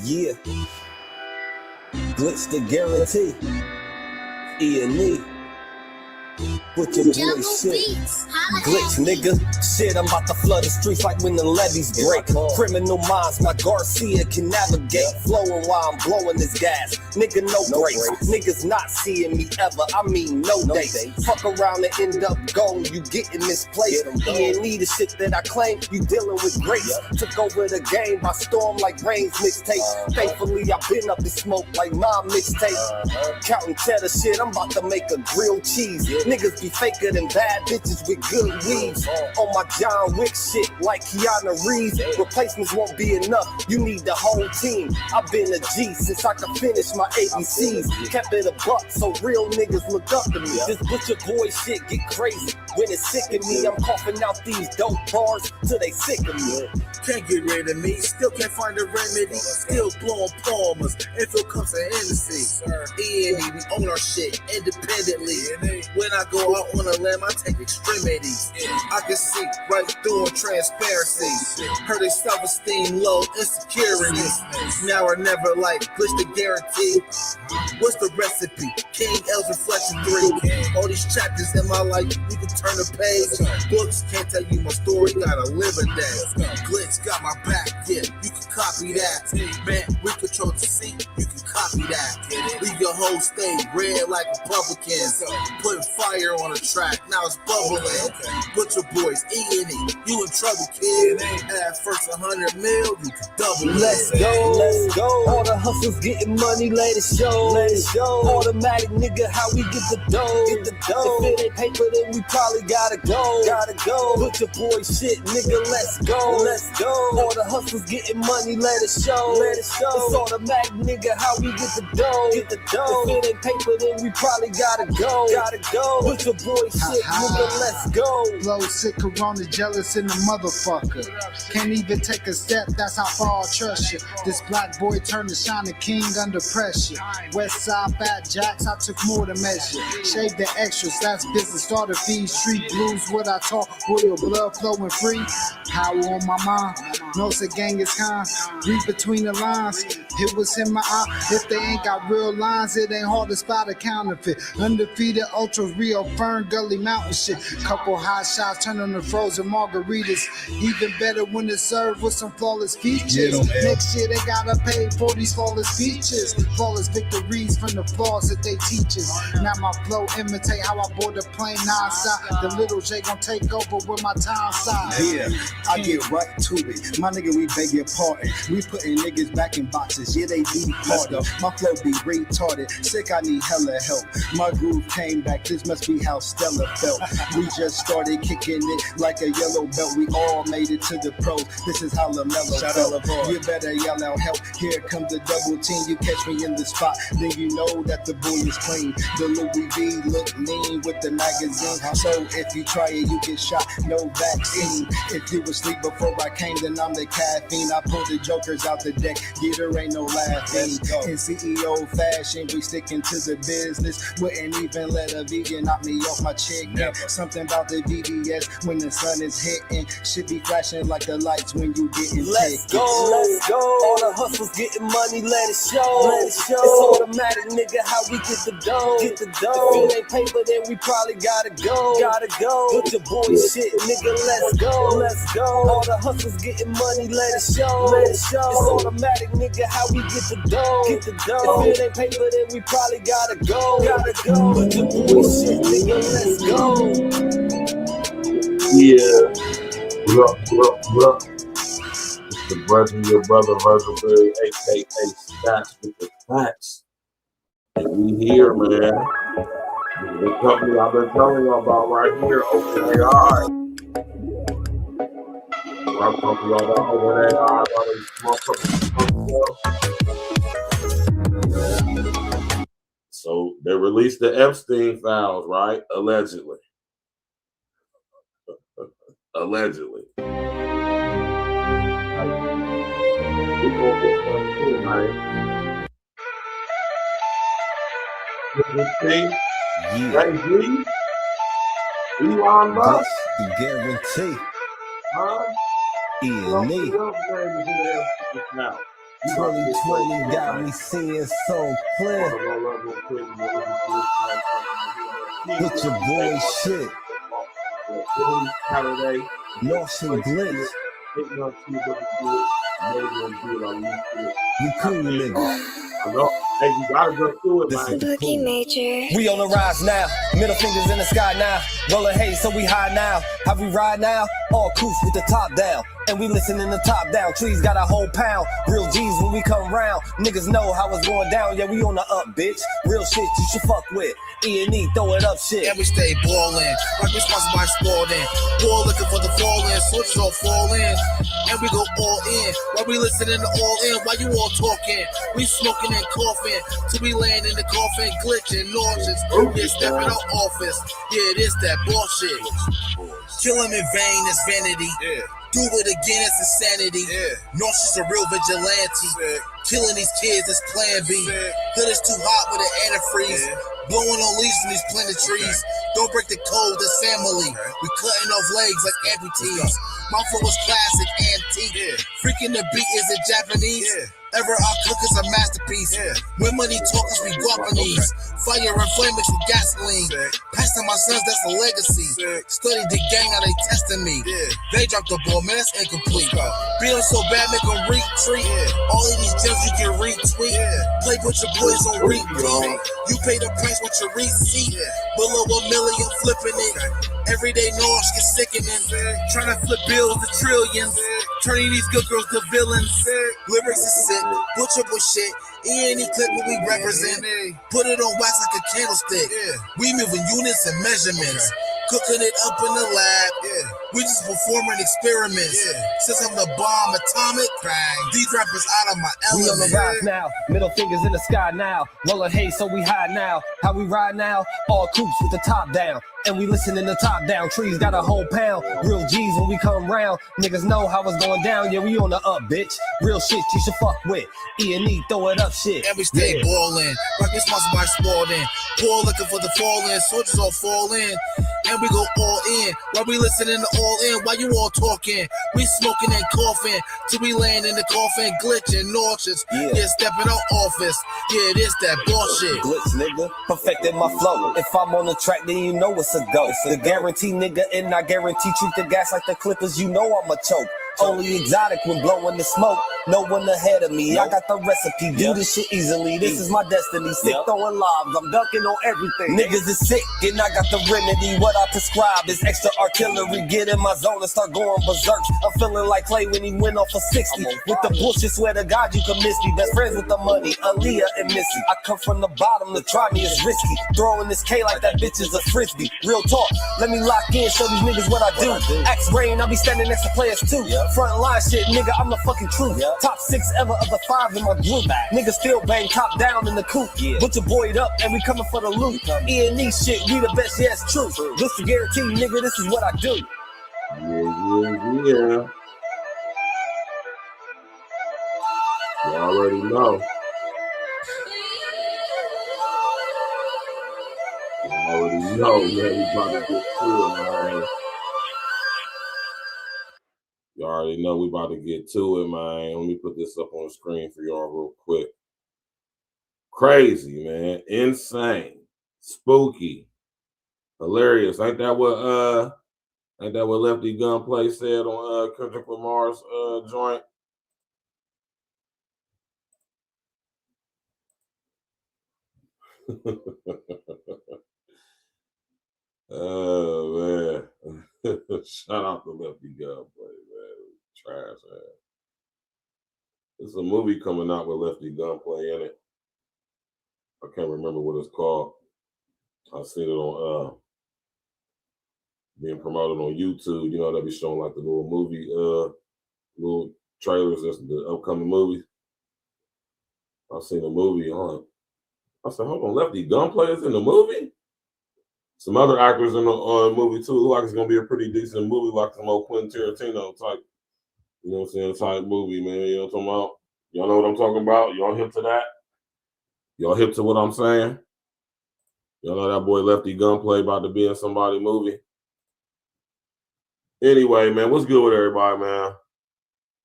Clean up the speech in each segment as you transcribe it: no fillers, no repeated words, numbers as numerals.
Yeah, glitch the guarantee. E&E. With your boy shit. Glitch, nigga. Shit, I'm about to flood the streets like when the levees break. Criminal minds, my Garcia can navigate. Flowing while I'm blowing this gas. Nigga, no brakes. Niggas not seeing me ever. I mean, no dates. Fuck around and end up gone. You getting misplaced. E&E, the shit that I claim. You dealing with grace. Took over the game by storm like Rain's mixtape. Thankfully, I've been up in smoke like my mixtape. Counting cheddar shit, I'm about to make a grilled cheese. Niggas be faker than bad bitches with good weeds. On my John Wick shit like Keanu Reeves. Replacements won't be enough, you need the whole team. I've been a G since I could finish my ABCs. Kept it a buck so real niggas look up to me. This butcher boy shit get crazy. When it's sick of me, I'm coughing out these dope bars till they sick of me. Can't get rid of me, still can't find a remedy. Still blowing palmers, until comes to Hennessy. E&E, we own our shit independently. When I go out on a limb, I take extremities. I can see right through on transparency. Heard they self-esteem low, insecurities. Now or never, like glitch the guarantee. What's the recipe? King L's Reflection 3. All these chapters in my life, you can turn the page. Books can't tell you my story, gotta live a day. Glitch got my back, yeah, you can copy that. Man, we control the seat, you can copy that. Leave your whole state red like Republicans. Putting fire on the track, now it's bubbling. Butcher boys, E&E, you in trouble, kid. At first 100 mil, you can double it. Let's go, let's go. All the hustlers getting money, let it show. Let it show. Automatic nigga, how we get the dough. Get the dough. If it ain't paper, then we probably gotta go. Gotta go. Butcher boy shit, nigga, let's go. Let's go. All the hustlers getting money, let it show. Let it show. It's automatic, nigga, how we get the dough. Get the dough. If it ain't paper, then we probably gotta go. Gotta go. Butcher boy shit, nigga, let's go. Flow sick, corona, jealous in the motherfucker. Can't even take a step, that's how far I trust you. This black boy turned to shining king under pressure. West side fat jacks, I took more to measure. Shave the extras, that's business. Started feed street blues, what I talk, royal blood flowing free. Power on my mind, knows the gang is kind. Read between the lines, it was in my eye. If they ain't got real lines, it ain't hard to spot a counterfeit. Undefeated ultras, real fern, gully mountain shit. Couple hot shots, turn on the frozen margaritas. Even better when it's served with some flawless features. Next year they gotta pay for these flawless features. Flawless victories from the flaws that they teach us. Now my flow imitate how I board the plane nonstop. The little J gon' take over with my time side. Yeah, I get right to it. My nigga, we beg your pardon. We putting niggas back in boxes. Yeah, they be harder. My flow be retarded. Sick, I need hella help. My groove came back. This must be how Stella felt. We just started kicking it like a yellow belt. We all made it to the pros. This is how LaMelo felt. You better yell out help. Here comes the double team. You catch me in the spot, then you know that the boy is clean. The Louis V look mean with the magazine. So if you try it, you get shot. No vaccine. If you asleep before I came, then I'm the caffeine. I pull the jokers out the deck. Yeah, there ain't no laughing. In CEO fashion, we sticking to the business. Wouldn't even let a vegan knock me off my chick. Something about the BBS when the sun is hitting. Should be flashing like the lights when you getting Let's tickets. go, let's go. All the hustlers getting money, let it show. Let it show. It's automatic, nigga, how we get the dough. Get the dough. If it ain't paper, then we probably gotta go. Gotta go. Put your boy shit, nigga, let's go. Let's go. All the hustlers getting money, let it show. Let it show. It's automatic, nigga, how we get the dough. Get the dough. If it ain't paper, then we probably gotta go. Gotta go. Put your boy shit, nigga, let's go. Yeah. What up? It's the Virgil, your brother, Virgil, aka Stats with the Facts. And we here, man. The company I've been telling you about right here, OpenAI. I'm talking about OpenAI, so they released the Epstein files, right? Allegedly. Allegedly. Yeah. Elon Musk. The guarantee. Huh? E&E. Now. 2020 got me seeing so clear. Put your boy shit. Lost and glitch. You cool nigga. I know. Hey, you gotta go through it, man. Boogie Major. We on the rise now, middle fingers in the sky now. Rolling haze, so we high now. How we ride now? All coops with the top down. And we listen in the top down. Trees got a whole pound. Real G's when we come round. Niggas know how it's going down. Yeah, we on the up, bitch. Real shit you should fuck with. E&E, throw it up shit. And we stay ballin', like we sponsored by Spalding. Ball looking for the fall-in, soldiers all fall in. And we go all in, while we listening to all in, while you all talking. We smoking and coughing, till we land in the coffin, glitching, nauseous. Yeah, stepping out office, yeah, it is that bullshit. Killing in vain is vanity. Yeah. Do it again, it's insanity. Yeah. Nauseous a real vigilante. Yeah. Killing these kids is plan B. Yeah. Hood is too hot with an antifreeze. Yeah. Blowing on leaves from these planted trees. Okay. Don't break the code, this family. Okay. We cutting off legs like amputees. My flow is classic, antique. Yeah. Freaking the beat is it Japanese. Yeah. Ever I cook is a masterpiece. Yeah. When money talkers be Guapanese. Okay. Fire and flame mixed with gasoline. Pass to my sons, that's a legacy. Study the gang, now they testing me. Yeah. They dropped the ball, man, that's incomplete. Feeling so bad, make them retreat. Yeah. All of these gems you can retweet. Yeah. Play with your boys on repeat. You pay the price with your receipt. Yeah. Below $1 million, flipping it. Okay. Everyday noise get sickening. Trying to flip bills to trillions. Turning these good girls to villains. Lyrics is sick. Butcher shit. E&E clip what we represent. Put it on wax like a candlestick. We moving units and measurements. Cooking it up in the lab. We just performing experiments. Since I'm the bomb atomic, these rappers out of my element. We on the rise now, middle fingers in the sky now. Rolling haze, so we high now. How we ride now? All coops with the top down. And we listen in the top down. Trees got a whole pound. Real G's when we come round. Niggas know how it's going down. Yeah, we on the up, bitch. Real shit you should fuck with. E&E, throw it up shit. And we stay ballin', like we sponsored by Spalding. Ball looking for the fall-in, soldiers all fall in. And we go all in, while we listening to all in, while you all talking. We smoking and coughing, till we land in the coffin, glitching, nauseous. Yeah, stepping out office. Yeah, it is that bullshit. Glitch, nigga, perfected my flow. If I'm on the track, then you know it's a go. The guarantee, nigga, and I guarantee treat the gas like the Clippers. You know I'm a choke. Only exotic when blowing the smoke. No one ahead of me. I got the recipe. Do this shit easily. This is my destiny. Sick throwing lobs. I'm dunking on everything. Niggas is sick, and I got the remedy. What I prescribe is extra artillery. Get in my zone and start going berserk. I'm feeling like Clay when he went off for 60. With the bullshit, swear to God you can miss me. Best friends with the money, Aaliyah and Missy. I come from the bottom, to try me is risky. Throwing this K like that bitch is a frisbee. Real talk, let me lock in, show these niggas what I do. Axe Rain, I'll be standing next to players too. Front line shit, nigga, I'm the fucking truth. Top 6 ever of the 5 in my group. Niggas still bang top down in the coop. Put your boy up and we coming for the loot. E&E shit, we the best, yeah, it's true. This is guaranteed, nigga, this is what I do. Yeah. You already know. You already know, man. We about to get to it, man. You already know we about to get to it, man. Let me put this up on the screen for y'all real quick. Crazy, man. Insane. Spooky. Hilarious. Ain't that what Lefty Gunplay said on Kendrick Lamar's joint? Oh man. Shout out to Lefty Gunplay, man. Trash, man. There's a movie coming out with Lefty Gunplay in it. I can't remember what it's called. I seen it on being promoted on YouTube. You know, they'll be showing like the little movie, little trailers. That's the upcoming movie. I seen a movie on. I said, hold on, Lefty Gunplay is in the movie? Some other actors in the movie too. Look like it's gonna be a pretty decent movie, like some old Quentin Tarantino type, you know what I'm saying, type movie, man. You know what I'm talking about? Y'all know what I'm talking about? Y'all hip to that? Y'all hip to what I'm saying? Y'all know that boy Lefty Gunplay about to be in somebody's movie. Anyway, man, what's good with everybody, man?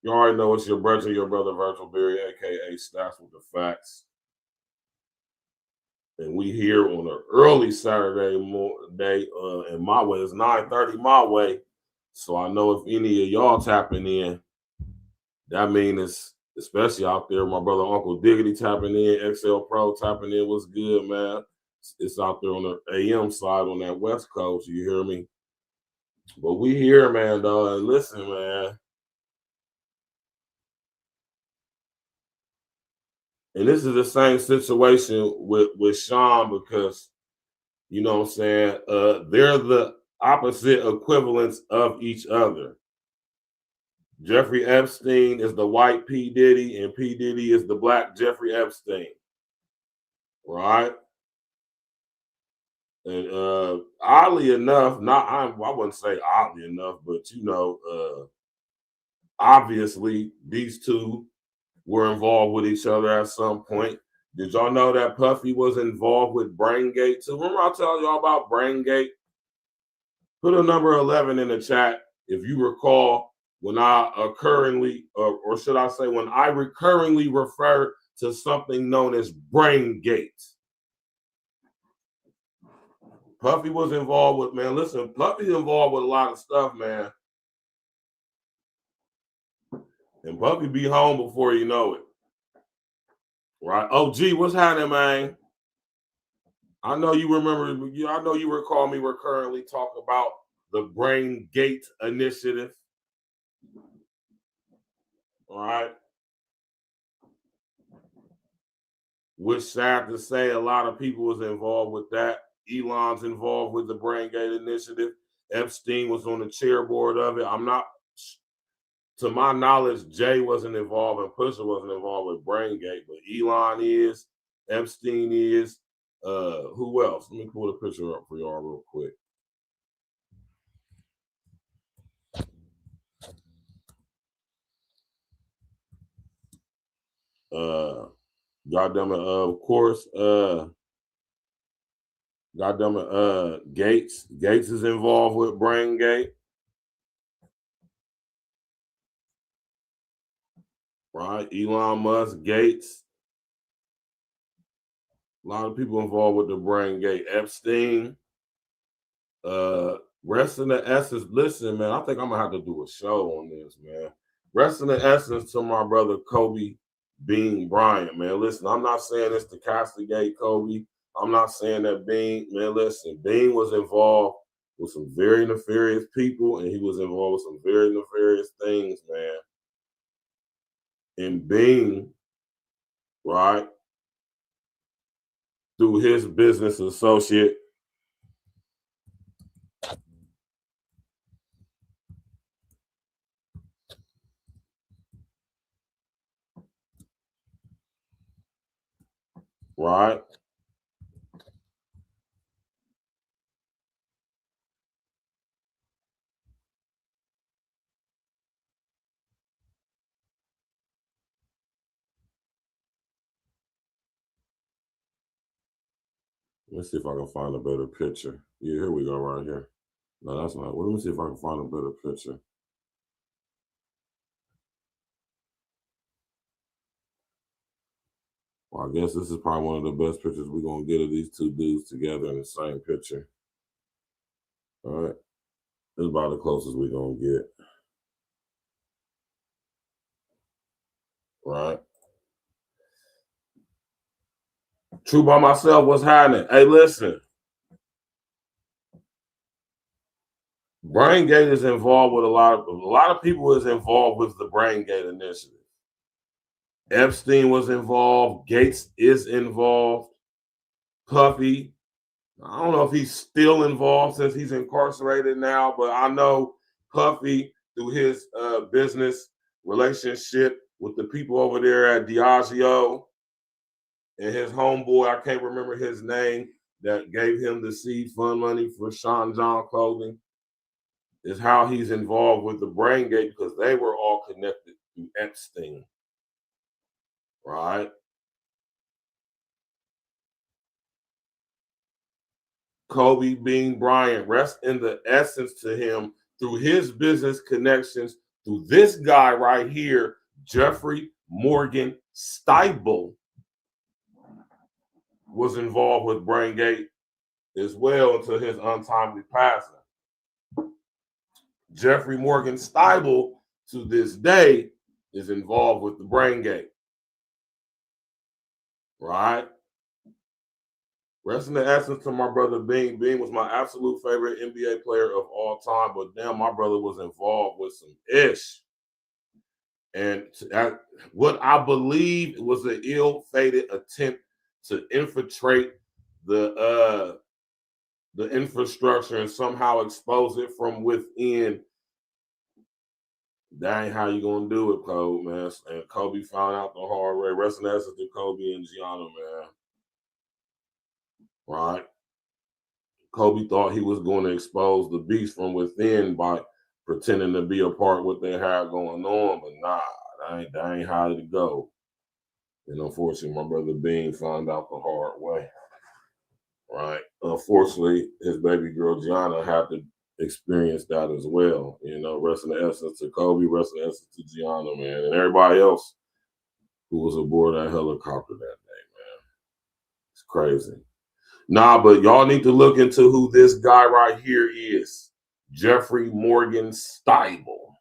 You already know it's your brother, Virgil Berry, aka Stats with the Facts. And we here on an early Saturday day in my way. It's 9:30 my way. So I know if any of y'all tapping in, that means it's especially out there. My brother Uncle Diggity tapping in, XL Pro tapping in. What's good, man? It's out there on the AM side on that West Coast. You hear me? But we here, man, though. And listen, man. And this is the same situation with Sean because, you know what I'm saying, they're the opposite equivalents of each other. Jeffrey Epstein is the white P. Diddy, and P. Diddy is the black Jeffrey Epstein. Right? And oddly enough, I wouldn't say oddly enough, but you know, obviously these two were involved with each other at some point. Did y'all know that Puffy was involved with BrainGate too? Remember I told y'all about BrainGate? Put a number 11 in the chat if you recall when I recurringly refer to something known as BrainGate. Puffy was involved with, man, listen, Puffy's involved with a lot of stuff, man. And Puffy be home before you know it. Right? Oh, gee, what's happening, man? I know you remember, I know you recall me recurrently talk about the BrainGate initiative. All right. Which, sad to say, a lot of people was involved with that. Elon's involved with the BrainGate initiative. Epstein was on the chairboard of it. I'm not, to my knowledge, Jay wasn't involved and Pusha wasn't involved with BrainGate, but Elon is, Epstein is. Who else? Let me pull the picture up for y'all real quick. Of course, Gates. Gates is involved with BrainGate. Right? Elon Musk, Gates. A lot of people involved with the BrainGate. Epstein. Rest in the essence. Listen, man, I think I'm gonna have to do a show on this, man. Rest in the essence to my brother Kobe Bean Bryant, man. Listen, I'm not saying it's to castigate Kobe. I'm not saying that Bean, man, listen, Bean was involved with some very nefarious people, and he was involved with some very nefarious things, man. And Bean, right, through his business associate, right? Let's see if I can find a better picture. Yeah, here we go right here. No, that's not. Well, let me see if I can find a better picture. Well, I guess this is probably one of the best pictures we're going to get of these two dudes together in the same picture. All right. This is about the closest we're going to get. Right. True by myself, what's happening? Hey, listen. BrainGate is involved with a lot of people is involved with the BrainGate initiative. Epstein was involved. Gates is involved. Puffy, I don't know if he's still involved since he's incarcerated now, but I know Puffy, through his business relationship with the people over there at Diageo and his homeboy, I can't remember his name, that gave him the seed fund money for Sean John clothing, is how he's involved with the BrainGate because they were all connected through Epstein. Right? Kobe Bean Bryant, rest in the essence to him through his business connections, through this guy right here, Jeffrey Morgan Steibel, was involved with BrainGate as well until his untimely passing. Jeffrey Morgan Steibel, to this day, is involved with the BrainGate. Right? Rest in the essence to my brother Bean. Bean was my absolute favorite NBA player of all time, but damn, my brother was involved with some ish. And what I believe was an ill-fated attempt to infiltrate the infrastructure and somehow expose it from within. That ain't how you gonna do it, Kobe, man. And Kobe found out the hard way. Rest in essence to Kobe and Gianna, man. Right? Kobe thought he was going to expose the beast from within by pretending to be a part of what they had going on, but nah, that ain't how to go. And unfortunately, my brother Bean found out the hard way. Right? Unfortunately, his baby girl Gianna had to experience that as well. You know, rest in the essence to Kobe, rest in the essence to Gianna, man, and everybody else who was aboard that helicopter that day, man. It's crazy. Nah, but y'all need to look into who this guy right here is. Jeffrey Morgan Steibel.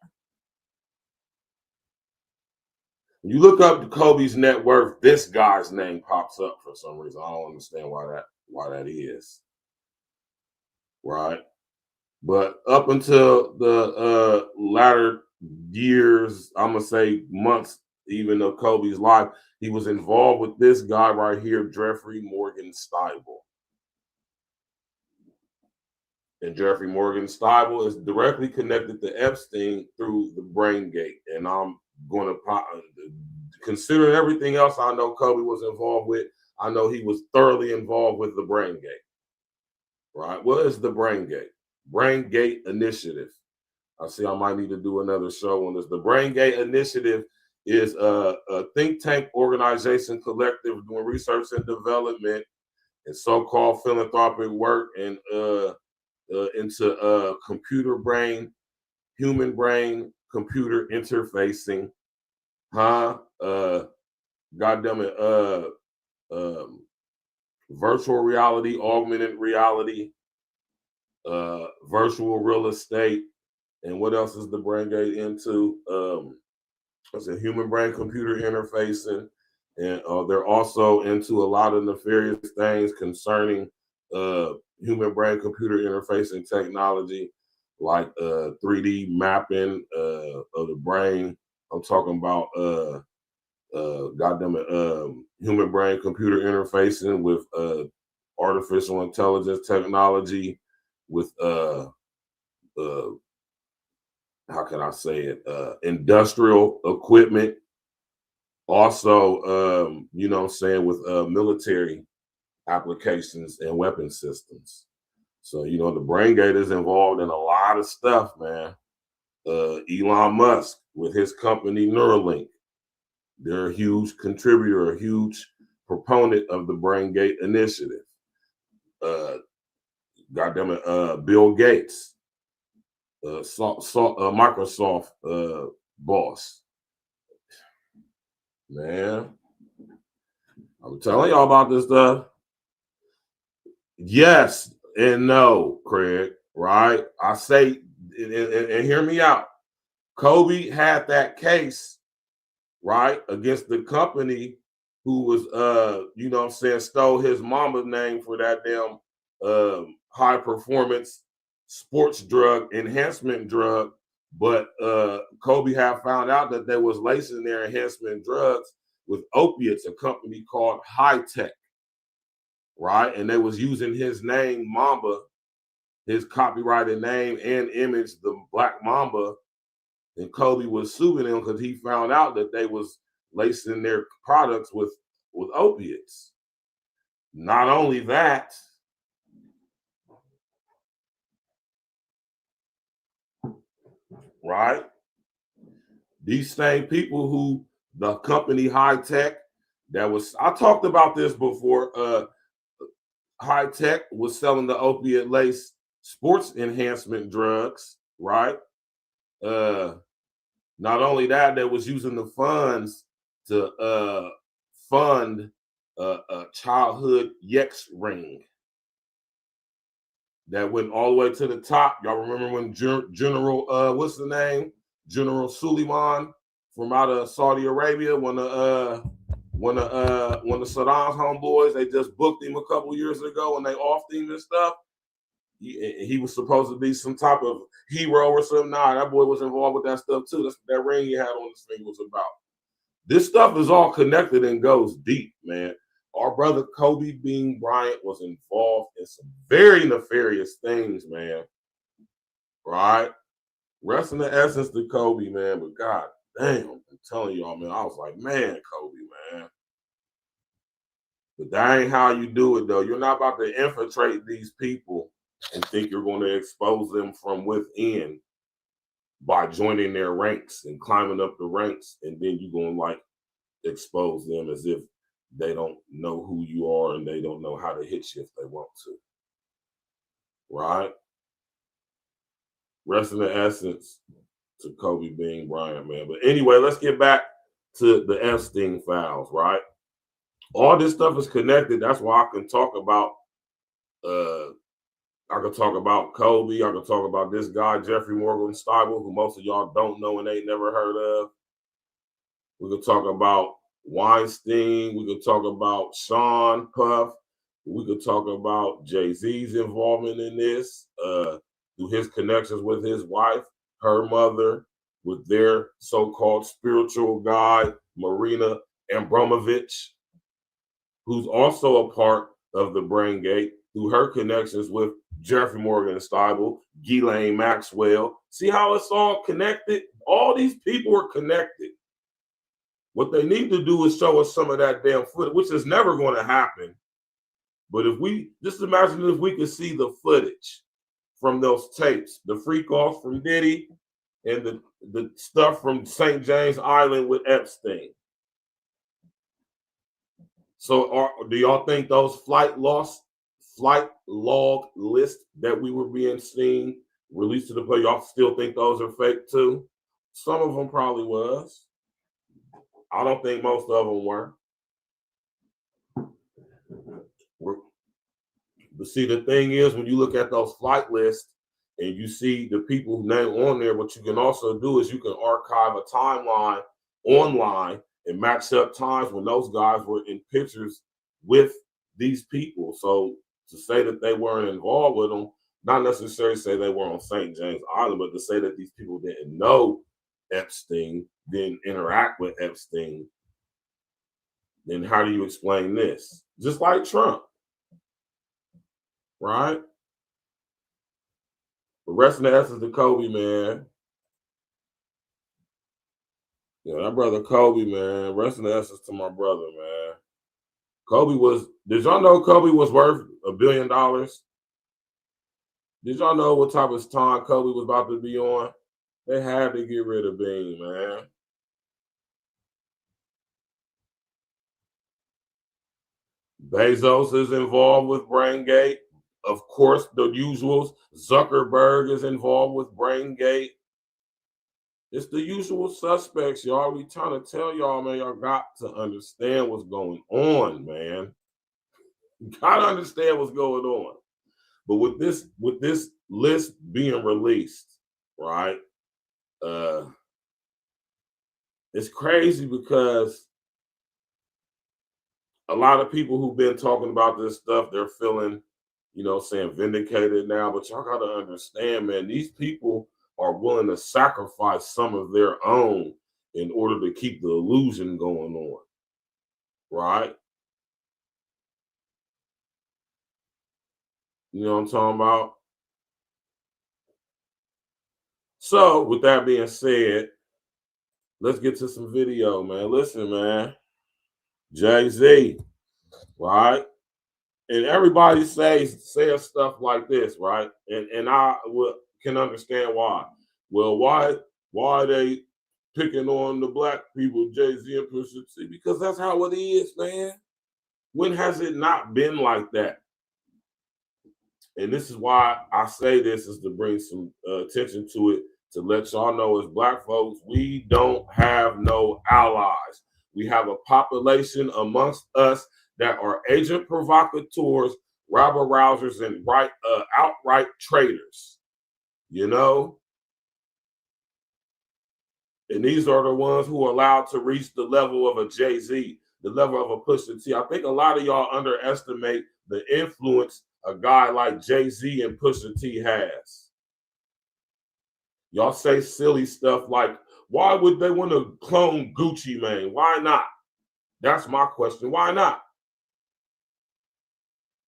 When you look up Kobe's net worth, this guy's name pops up for some reason. I don't understand why that is. Right? But up until the latter years, I'm going to say months even of Kobe's life, he was involved with this guy right here, Jeffrey Morgan Steibel. And Jeffrey Morgan Steibel is directly connected to Epstein through the BrainGate. And I'm going to, considering everything else I know Kobe was involved with, I know he was thoroughly involved with the BrainGate. Right? What is the BrainGate? BrainGate Initiative. I see I might need to do another show on this. The BrainGate Initiative is a think tank organization collective doing research and development and so-called philanthropic work and into computer brain, human brain, computer interfacing, virtual reality, augmented reality, virtual real estate, and what else is the BrainGate into? It's a human brain computer interfacing, and they're also into a lot of nefarious things concerning human brain computer interfacing technology, like 3D mapping of the brain. I'm talking about human brain computer interfacing with artificial intelligence technology, with how can I say it? Industrial equipment. Also, you know what I'm saying, with military applications and weapon systems. So, you know, the BrainGate is involved in a lot of stuff, man. Elon Musk with his company Neuralink, they're a huge contributor, a huge proponent of the BrainGate initiative. Bill Gates, Microsoft boss. Man, I'm telling y'all about this stuff. Yes and no, Craig, right? I say, and hear me out. Kobe had that case, right, against the company who was, you know what I'm saying, stole his mama's name for that damn high performance sports drug, enhancement drug. But Kobe had found out that they was lacing their enhancement drugs with opiates, a company called High Tech. Right, and they was using his name, Mamba, his copyrighted name and image, the Black Mamba, and Kobe was suing them because he found out that they was lacing their products with opiates. Not only that, right? These same people who the company High Tech, that was, I talked about this before. High Tech was selling the opiate-laced sports enhancement drugs, right? Not only that, they was using the funds to fund a childhood Yex ring that went all the way to the top. Y'all remember when General what's the name? General Suleiman from out of Saudi Arabia, one of Saddam's homeboys, they just booked him a couple years ago and they offed him and stuff. He was supposed to be some type of hero or something. Nah, that boy was involved with that stuff too. That's what that ring he had on his finger was about. This stuff is all connected and goes deep, man. Our brother Kobe Bean Bryant was involved in some very nefarious things, man. Right? Rest in the essence to Kobe, man. But God damn, I'm telling y'all, man, I was like, man, Kobe, man. But that ain't how you do it, though. You're not about to infiltrate these people and think you're going to expose them from within by joining their ranks and climbing up the ranks, and then you're going to like expose them as if they don't know who you are and they don't know how to hit you if they want to. Right? Rest in the essence to Kobe Bean Bryant, man. But anyway, let's get back to the Epstein files, right? All this stuff is connected. That's why I can talk about Kobe. I can talk about this guy, Jeffrey Morgan Steibel, who most of y'all don't know and ain't never heard of. We could talk about Weinstein. We could talk about Sean Puff. We could talk about Jay-Z's involvement in this, through his connections with his wife, her mother, with their so-called spiritual guide, Marina Abramovich, who's also a part of the Brain Gate, through her connections with Jeffrey Morgan Steibel, Ghislaine Maxwell. See how it's all connected? All these people are connected. What they need to do is show us some of that damn footage, which is never going to happen. But if we just imagine if we could see the footage from those tapes, the freak off from Diddy and the stuff from St. James Island with Epstein. So do y'all think those flight log lists that we were being seen released to the public, y'all still think those are fake too? Some of them probably was. I don't think most of them were. But see, the thing is, when you look at those flight lists and you see the people who name on there, what you can also do is you can archive a timeline online and match up times when those guys were in pictures with these people. So to say that they weren't involved with them, not necessarily say they were on St. James Island, but to say that these people didn't know Epstein, didn't interact with Epstein, then how do you explain this? Just like Trump, right? The rest of the essence of Kobe, man. Yeah, that brother Kobe, man. Rest in the essence to my brother, man. Kobe was, did y'all know Kobe was worth $1 billion? Did y'all know what type of time Kobe was about to be on? They had to get rid of Bean, man. Bezos is involved with BrainGate. Of course, the usuals. Zuckerberg is involved with BrainGate. It's the usual suspects, y'all. We trying to tell y'all, man, y'all got to understand what's going on, man. You got to understand what's going on. But with this list being released, right? It's crazy because a lot of people who've been talking about this stuff, they're feeling, saying vindicated now. But y'all got to understand, man, these people are willing to sacrifice some of their own in order to keep the illusion going on, right? You know what I'm talking about? So with that being said, let's get to some video, man. Listen, man, Jay-Z, right? And everybody says stuff like this, right? And I can understand why. Well, why are they picking on the black people, Jay-Z and PUSHA T? Because that's how it is, man. When has it not been like that? And this is why I say this, is to bring some attention to it, to let y'all know, as black folks, we don't have no allies. We have a population amongst us that are agent provocateurs, rabble rousers, and outright traitors. You know? And these are the ones who are allowed to reach the level of a Jay-Z, the level of a Pusha T. I think a lot of y'all underestimate the influence a guy like Jay-Z and Pusha T has. Y'all say silly stuff like, why would they want to clone Gucci Mane? Why not? That's my question. Why not?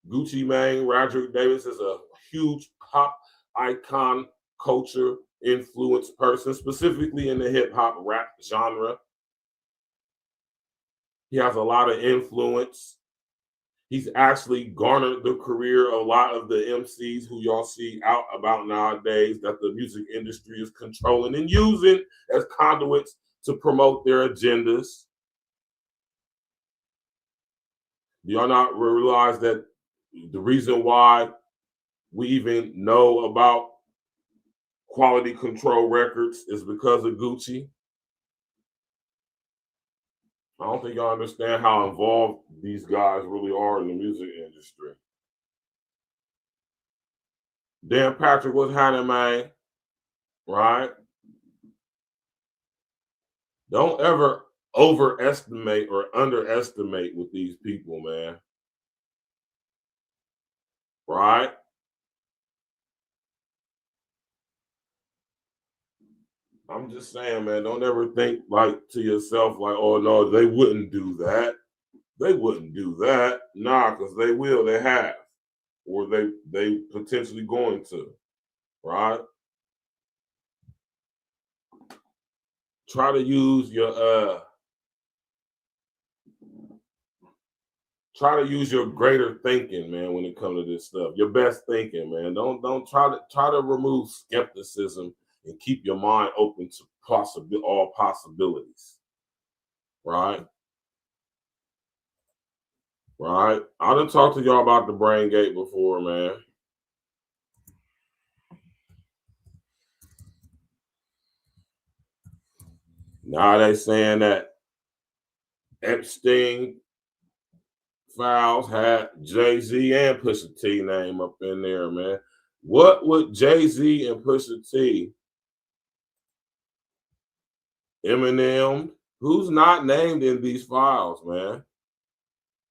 Gucci Mane, Roderick Davis is a huge pop icon, culture influence person, specifically in the hip hop rap genre. He has a lot of influence. He's actually garnered the career of a lot of the MCs who y'all see out about nowadays that the music industry is controlling and using as conduits to promote their agendas. Do y'all not realize that the reason why we even know about Quality Control Records is because of Gucci? I don't think y'all understand how involved these guys really are in the music industry. Dan Patrick was happening, man, right? Don't ever overestimate or underestimate with these people, man. Right? I'm just saying, man, don't ever think like to yourself like, oh no, they wouldn't do that. They wouldn't do that. Nah, because they will, they have. Or they potentially going to. Right? Try to use your greater thinking, man, when it comes to this stuff. Your best thinking, man. Don't try to remove skepticism and keep your mind open to all possibilities. Right? Right? I done talked to y'all about the brain gate before, man. Now they saying that Epstein files had Jay-Z and Pusha T name up in there, man. What would Jay-Z and Pusha T, Eminem, who's not named in these files, man?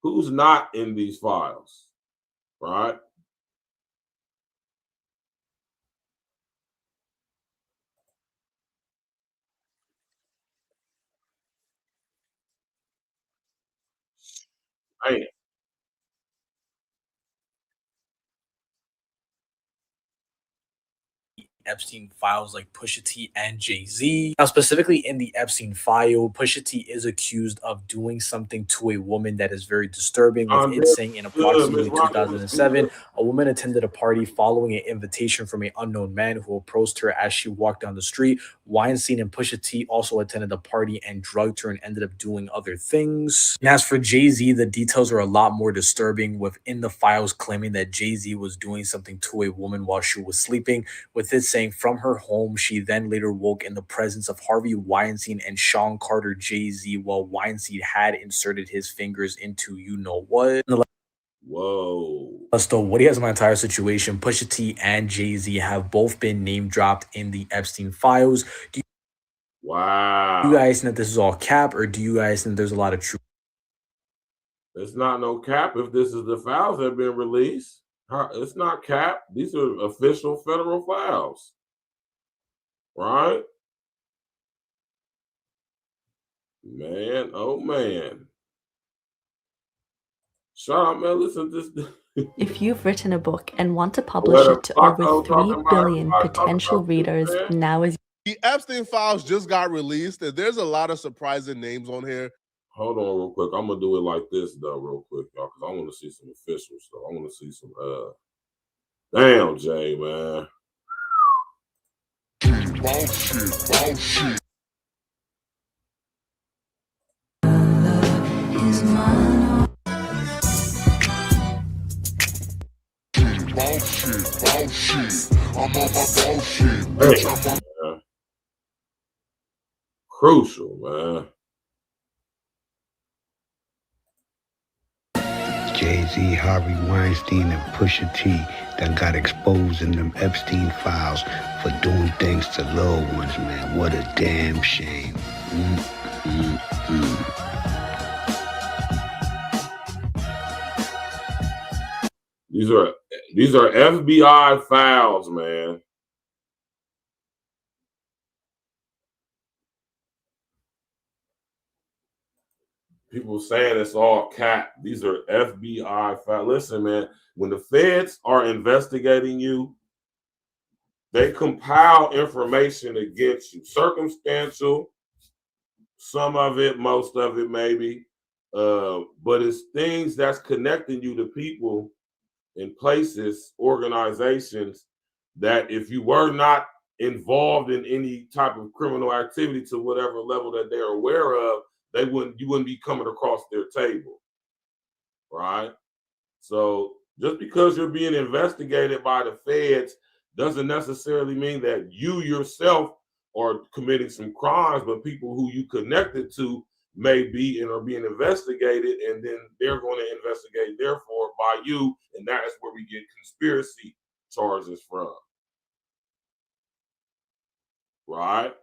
Who's not in these files, right? Man. Epstein files like Pusha T and Jay-Z. Now, specifically in the Epstein file, Pusha T is accused of doing something to a woman that is very disturbing, with it saying in approximately 2007, a woman attended a party following an invitation from an unknown man who approached her as she walked down the street. Weinstein and Pusha T also attended the party and drugged her and ended up doing other things. And as for Jay-Z, the details are a lot more disturbing, within the files claiming that Jay-Z was doing something to a woman while she was sleeping, with it saying from her home she then later woke in the presence of Harvey Weinstein and Sean Carter Jay-Z, while Weinstein had inserted his fingers into you-know-what. Whoa. So what he has in my entire situation, Pusha T and Jay-Z have both been name dropped in the Epstein files. Wow. Do you guys think that this is all cap, or do you guys think there's a lot of truth? It's not no cap if this is the files that have been released. It's not cap. These are official federal files. Right? Man, oh man. Shut up, man. Listen to this. If you've written a book and want to publish it to over 3 billion potential readers, now is the Epstein files just got released, and there's a lot of surprising names on here. Hold on real quick. I'm gonna do it like this though, real quick, y'all, because I want to see some official stuff. I want to see some damn, Jay, man. Bullshit. Bullshit. I'm on my bullshit. Bitch, Crucial, man. Jay-Z, Harvey Weinstein, and Pusha T that got exposed in them Epstein files for doing things to loved ones, man. What a damn shame. These are FBI files, man. People saying it's all cap. These are FBI files. Listen, man, when the feds are investigating you, they compile information against you. Circumstantial, some of it, most of it maybe. But it's things that's connecting you to people in places, organizations that if you were not involved in any type of criminal activity to whatever level that they're aware of, you wouldn't be coming across their table, right? So just because you're being investigated by the feds doesn't necessarily mean that you yourself are committing some crimes, but people who you connected to may be and are being investigated, and then they're going to investigate therefore by you, and that is where we get conspiracy charges from, right?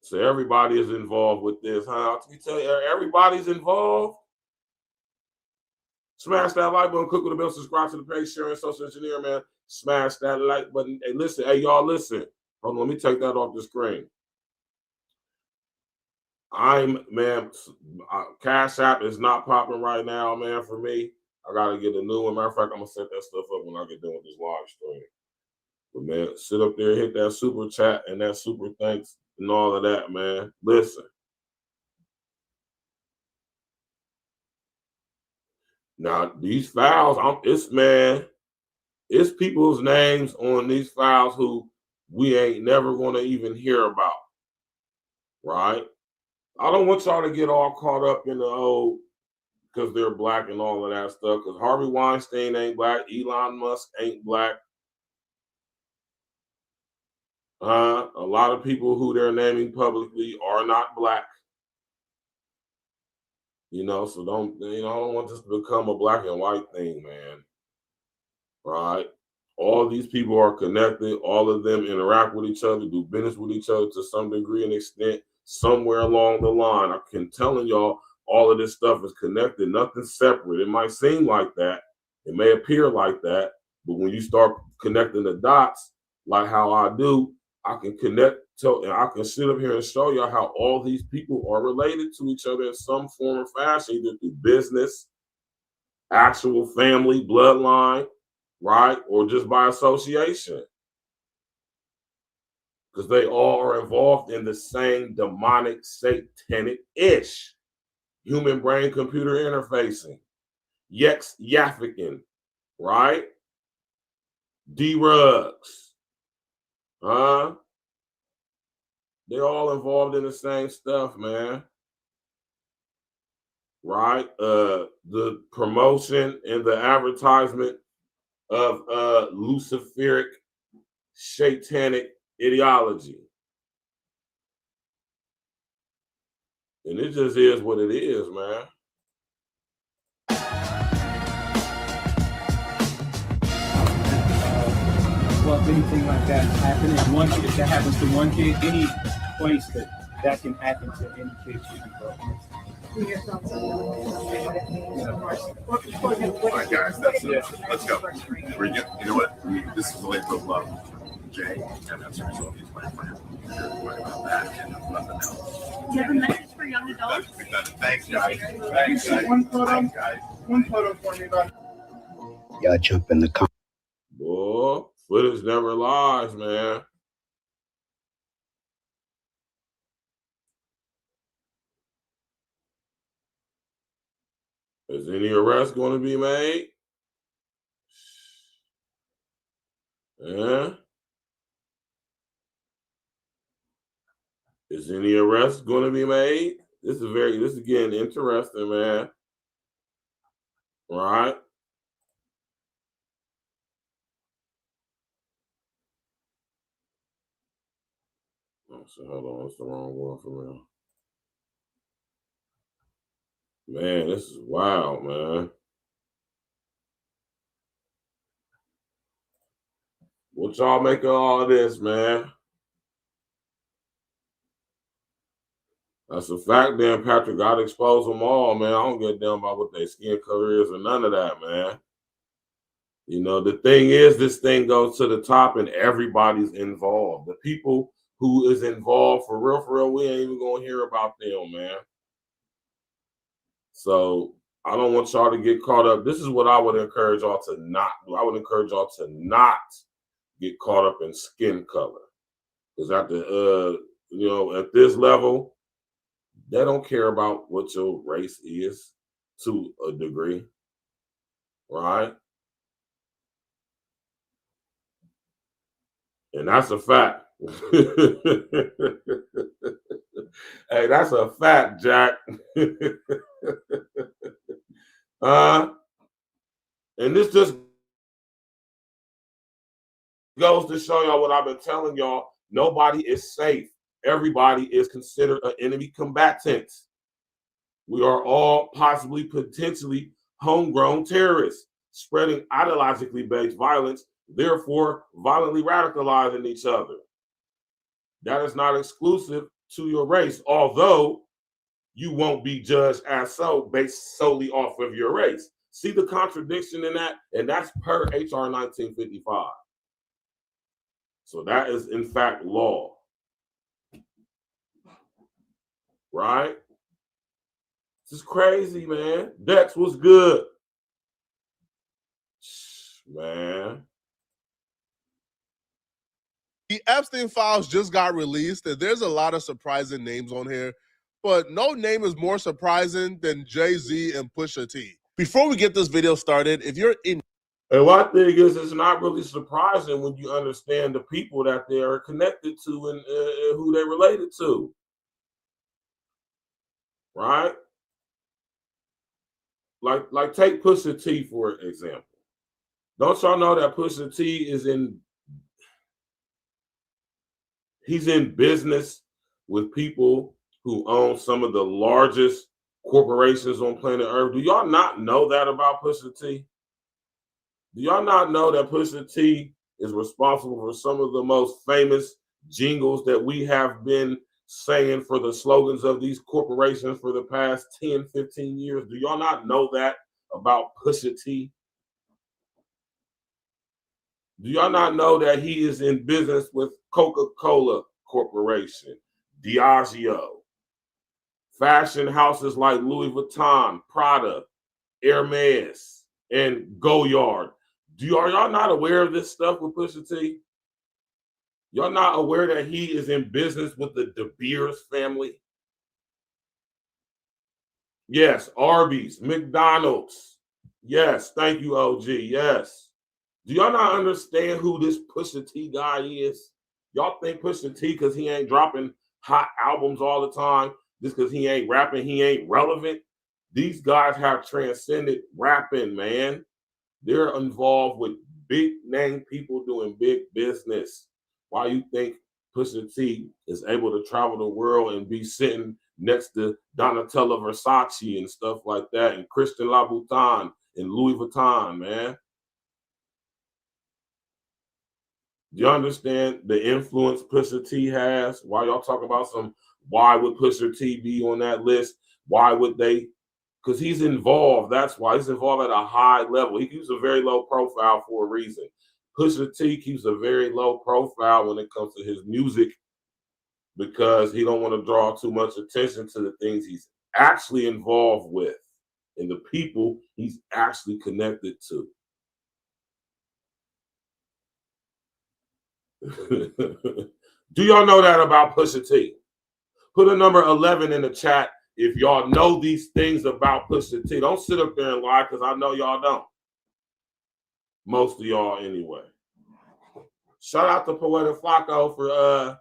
So everybody is involved with this, huh? We tell you, everybody's involved. Smash that like button, click with the bell, subscribe to the page, share, and social engineer, man. Smash that like button. Hey, listen, hey, y'all, listen. Hold on, let me take that off the screen. Cash App is not popping right now, man, for me. I got to get a new one. Matter of fact, I'm going to set that stuff up when I get done with this live stream. But, man, sit up there, hit that super chat and that super thanks and all of that, man. Listen. Now, these files, it's people's names on these files who we ain't never going to even hear about, right? I don't want y'all to get all caught up in the because they're black and all of that stuff, because Harvey Weinstein ain't black, Elon Musk ain't black. A lot of people who they're naming publicly are not black. You know, so I don't want this to become a black and white thing, man. Right? All these people are connected. All of them interact with each other, do business with each other to some degree and extent, somewhere along the line. I can tell y'all all of this stuff is connected, nothing separate. It might seem like that. It may appear like that. But when you start connecting the dots, like how I do, I can and I can sit up here and show y'all how all these people are related to each other in some form or fashion, either through business, actual family, bloodline, right? Or just by association. Because they all are involved in the same demonic, satanic-ish human brain computer interfacing. Yaffican, right? D-Rugs. They're all involved in the same stuff, man. Right? The promotion and the advertisement of Luciferic satanic ideology. And it just is what it is, man. Well, if anything like that happens, if that happens to one kid, any place that can happen to any kid should be broken. All right, guys, that's it. Let's go. You know what? This is the way for Jay, and that's the result. He's my friend. Right about that, and nothing else. Do you have a message for young adults? Thanks, guys. Thanks, guys. One photo for me, bud. Y'all jump in the comments. Boy, footage never lies, man. Is any arrest going to be made? Yeah. Is any arrest going to be made? This is again interesting, man. Right? So hold on, it's the wrong one for me. Man, this is wild, man. What y'all make of all this, man? That's a fact, Dan Patrick. Gotta expose them all, man. I don't give a damn about what their skin color is or none of that, man. You know, the thing is, this thing goes to the top and everybody's involved. The people who is involved, for real, we ain't even gonna hear about them, man. So I don't want y'all to get caught up. This is what I would encourage y'all to not do. I would encourage y'all to not get caught up in skin color. Because at the at this level, they don't care about what your race is to a degree, right? And that's a fact. Hey, that's a fact, Jack. And this just goes to show y'all what I've been telling y'all. Nobody is safe. Everybody is considered an enemy combatant. We are all possibly, potentially homegrown terrorists, spreading ideologically based violence, therefore violently radicalizing each other. That is not exclusive to your race, although you won't be judged as so based solely off of your race. See the contradiction in that? And that's per HR 1955. So that is, in fact, law. Right? This is crazy, man. Dex was good. Man. The Epstein files just got released, and there's a lot of surprising names on here, but no name is more surprising than Jay-Z and Pusha T. Before we get this video started, if you're in... And one thing is, it's not really surprising when you understand the people that they are connected to and who they're related to. Right? Like take Pusha T, for example. Don't y'all know that Pusha T is he's in business with people who own some of the largest corporations on planet Earth? Do y'all not know that about Pusha T? Do y'all not know that Pusha T is responsible for some of the most famous jingles that we have been saying for the slogans of these corporations for the past 10, 15 years? Do y'all not know that about Pusha T? Do y'all not know that he is in business with Coca-Cola Corporation, Diageo, fashion houses like Louis Vuitton, Prada, Hermes, and Goyard? Are y'all not aware of this stuff with Pusha T? Y'all not aware that he is in business with the De Beers family? Yes, Arby's, McDonald's. Yes, thank you, OG. Yes. Do y'all not understand who this Pusha T guy is? Y'all think Pusha T, because he ain't dropping hot albums all the time, just because he ain't rapping, he ain't relevant? These guys have transcended rapping, man. They're involved with big name people doing big business. Why you think Pusha T is able to travel the world and be sitting next to Donatella Versace and stuff like that, and Christian Louboutin and Louis Vuitton, man? Do you understand the influence Pusha T has? Why y'all talk about why would Pusha T be on that list? Why would they? Because he's involved. That's why he's involved at a high level. He keeps a very low profile for a reason. Pusha T keeps a very low profile when it comes to his music because he don't want to draw too much attention to the things he's actually involved with and the people he's actually connected to. Do y'all know that about Pusha T? Put a number 11 in the chat if y'all know these things about Pusha T. Don't sit up there and lie, because I know y'all don't. Most of y'all anyway. Shout out to Poetic Flacco for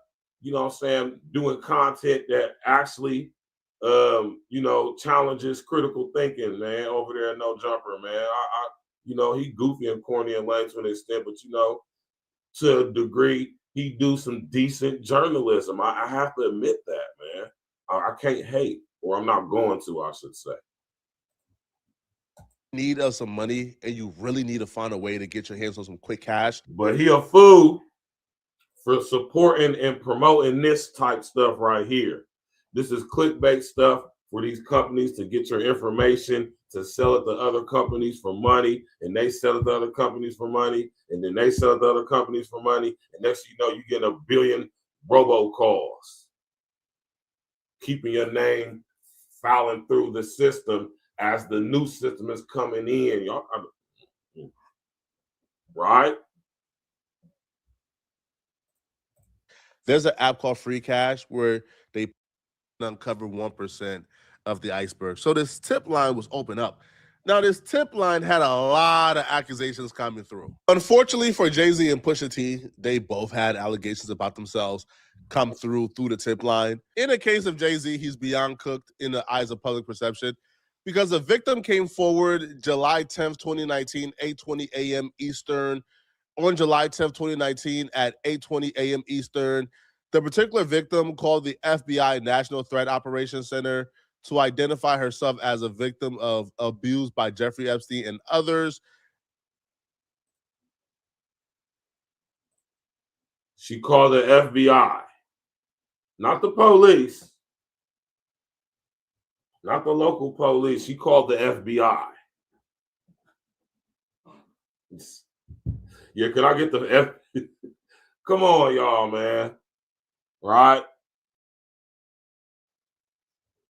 doing content that actually challenges critical thinking, man, over there at No Jumper, man. He goofy and corny and lame to an extent, but to a degree, he do some decent journalism. I have to admit that, man. I can't hate, or I'm not going to, I should say. Need of some money, and you really need to find a way to get your hands on some quick cash. But he a fool for supporting and promoting this type stuff right here. This is clickbait stuff for these companies to get your information, to sell it to other companies for money, and they sell it to other companies for money, and then they sell it to other companies for money, and next thing you know, you get a billion robocalls. Keeping your name fouling through the system as the new system is coming in, y'all. Right? There's an app called Free Cash where they uncover 1% of the iceberg. So this tip line was open up. Now, this tip line had a lot of accusations coming through. Unfortunately for Jay-Z and Pusha T, they both had allegations about themselves come through the tip line. In the case of Jay-Z, he's beyond cooked in the eyes of public perception because the victim came forward July 10th, 2019, 8:20 a.m. Eastern. On July 10th, 2019 at 8:20 a.m. Eastern, the particular victim called the FBI National Threat Operations Center to identify herself as a victim of abuse by Jeffrey Epstein and others. She called the FBI, not the police, not the local police. She called the FBI. Yeah, can I get the F? Come on, y'all, man. Right?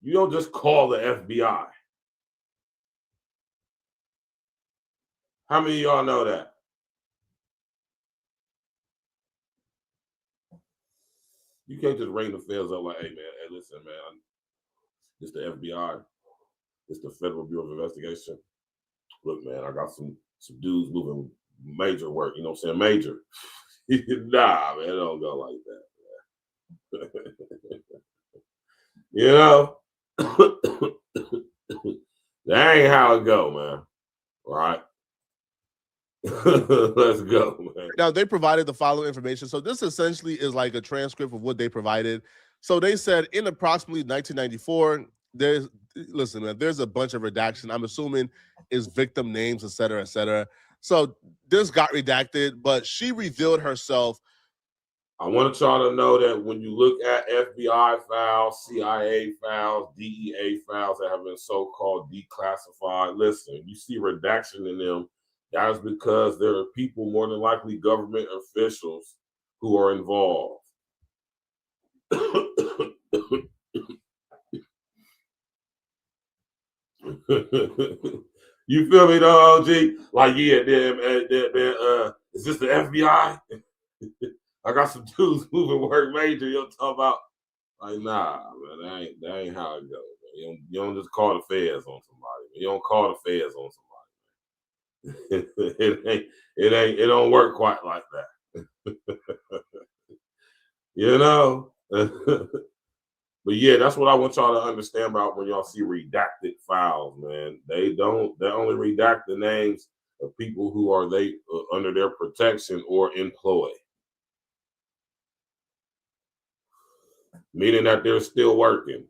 You don't just call the FBI. How many of y'all know that? You can't just ring the feds up like, hey, man, hey, listen, man, it's the FBI. It's the Federal Bureau of Investigation. Look, man, I got some dudes moving major work. You know what I'm saying? Major. Nah, man, it don't go like that, man. You know? That ain't how it go, man. Right? Let's go, man. Now, they provided the following information. So this essentially is like a transcript of what they provided. So they said in approximately 1994, listen, man, there's a bunch of redaction. I'm assuming is victim names, et cetera, et cetera. So this got redacted, but she revealed herself. I want y'all to know that when you look at FBI files, CIA files, DEA files that have been so-called declassified, listen, you see redaction in them. That is because there are people, more than likely government officials, who are involved. You feel me, though, OG? Like, yeah, is this the FBI? I got some dudes moving work major. You'll talk about, like, nah, man, that ain't how it goes. Man. You don't just call the feds on somebody. Man. You don't call the feds on somebody. It don't work quite like that. You know? But yeah, that's what I want y'all to understand about when y'all see redacted files, man. They only redact the names of people who are under their protection or employ. Meaning that they're still working.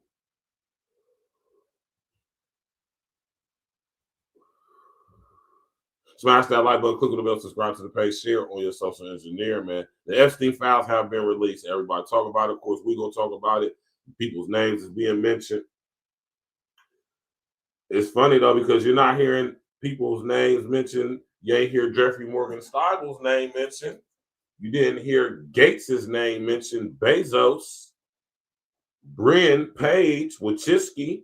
Smash that like button, click on the bell, subscribe to the page, share on your social engineer, man. The Epstein files have been released. Everybody talk about it. Of course, we're going to talk about it. People's names is being mentioned. It's funny, though, because you're not hearing people's names mentioned. You ain't hear Jeffrey Morgan Stibel's name mentioned. You didn't hear Gates's name mentioned. Bezos, Bryn, Page, Wachowski,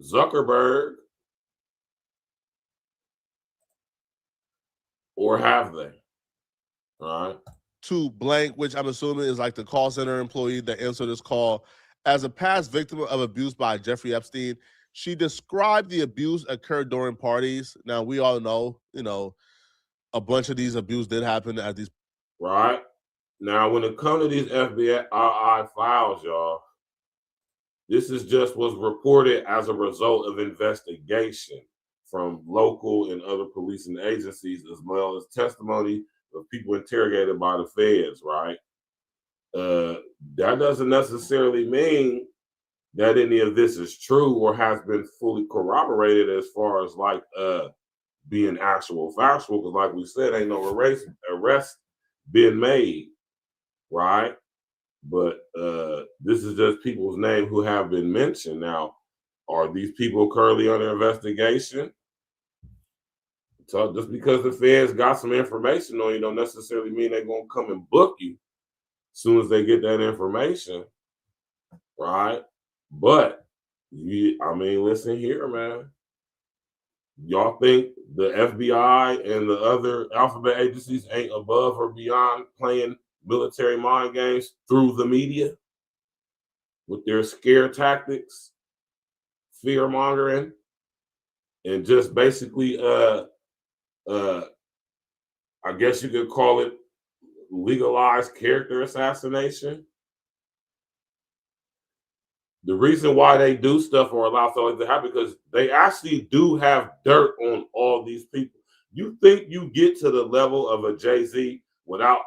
Zuckerberg, or have they? All right. To blank, which I'm assuming is like the call center employee that answered this call. As a past victim of abuse by Jeffrey Epstein, she described the abuse occurred during parties. Now, we all know, a bunch of these abuse did happen at these. Right. Now, when it comes to these FBI files, y'all, this is just was reported as a result of investigation. from local and other policing agencies, as well as testimony of people interrogated by the feds, right? That doesn't necessarily mean that any of this is true or has been fully corroborated as far as like being actual factual, because like we said, ain't no arrest been made, right? But this is just people's name who have been mentioned. Now, are these people currently under investigation? So just because the feds got some information on you don't necessarily mean they're gonna come and book you as soon as they get that information, right? But I mean, listen here, man. Y'all think the FBI and the other alphabet agencies ain't above or beyond playing military mind games through the media with their scare tactics, fear mongering, and just basically I guess you could call it legalized character assassination? The reason why they do stuff or allow stuff like that to happen because they actually do have dirt on all these people. You think you get to the level of a Jay-Z without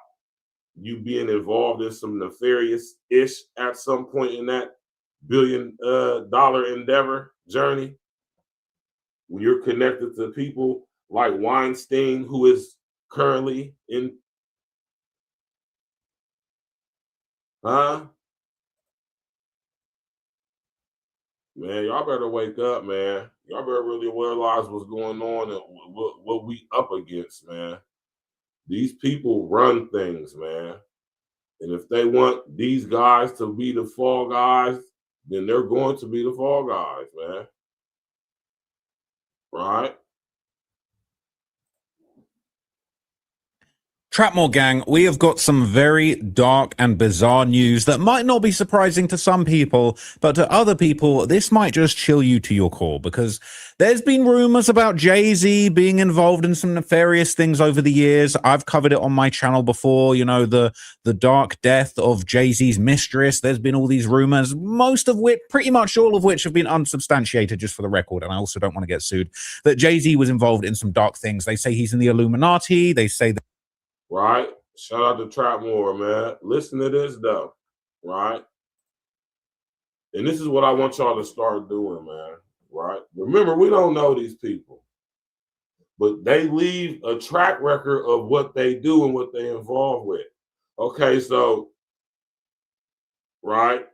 you being involved in some nefarious-ish at some point in that billion-dollar endeavor journey? When you're connected to people like Weinstein, who is currently in, Man, y'all better wake up, man. Y'all better really realize what's going on and what we up against, man. These people run things, man. And if they want these guys to be the fall guys, then they're going to be the fall guys, man. Right? Trapmore Gang, we have got some very dark and bizarre news that might not be surprising to some people, but to other people, this might just chill you to your core, because there's been rumors about Jay-Z being involved in some nefarious things over the years. I've covered it on my channel before, you know, the dark death of Jay-Z's mistress. There's been all these rumors, most of which, pretty much all of which have been unsubstantiated, just for the record, and I also don't want to get sued, that Jay-Z was involved in some dark things. They say he's in the Illuminati. They say that Right? Shout out to Trapmore, man. Listen to this, though. Right? And this is what I want y'all to start doing, man. Right? Remember, we don't know these people. But they leave a track record of what they do and what they involve with. Okay, so, right?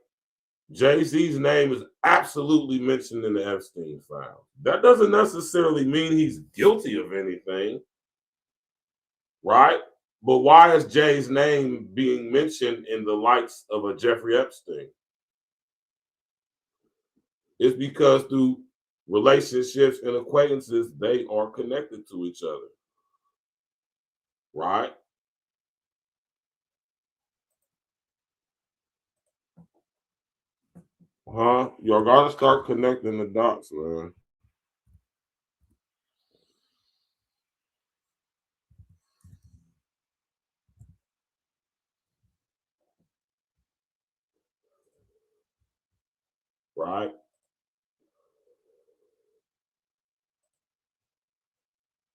Jay-Z's name is absolutely mentioned in the Epstein file. That doesn't necessarily mean he's guilty of anything. Right? But why is Jay's name being mentioned in the likes of a Jeffrey Epstein? It's because through relationships and acquaintances, they are connected to each other. Right? Y'all gotta start connecting the dots, man. Right?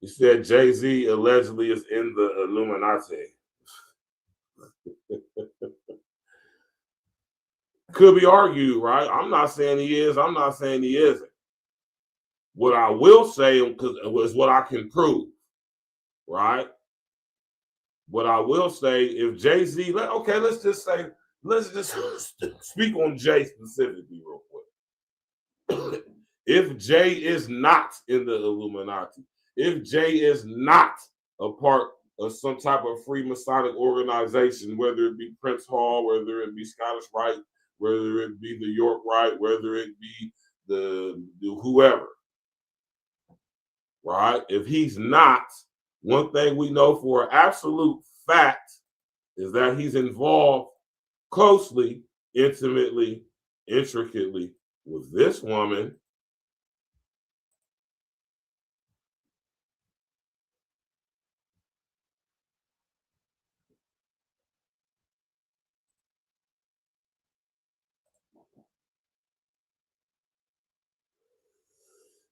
You said Jay-Z allegedly is in the Illuminati. Could be argued, right? I'm not saying he is. I'm not saying he isn't. What I will say, because it was what I can prove, right? What I will say, if Jay-Z, let's just speak on Jay specifically real quick. If Jay is not in the Illuminati, if Jay is not a part of some type of free Masonic organization, whether it be Prince Hall, whether it be Scottish Rite, whether it be the York Rite, whether it be the whoever, right? If he's not, one thing we know for an absolute fact is that he's involved closely, intimately, intricately with this woman.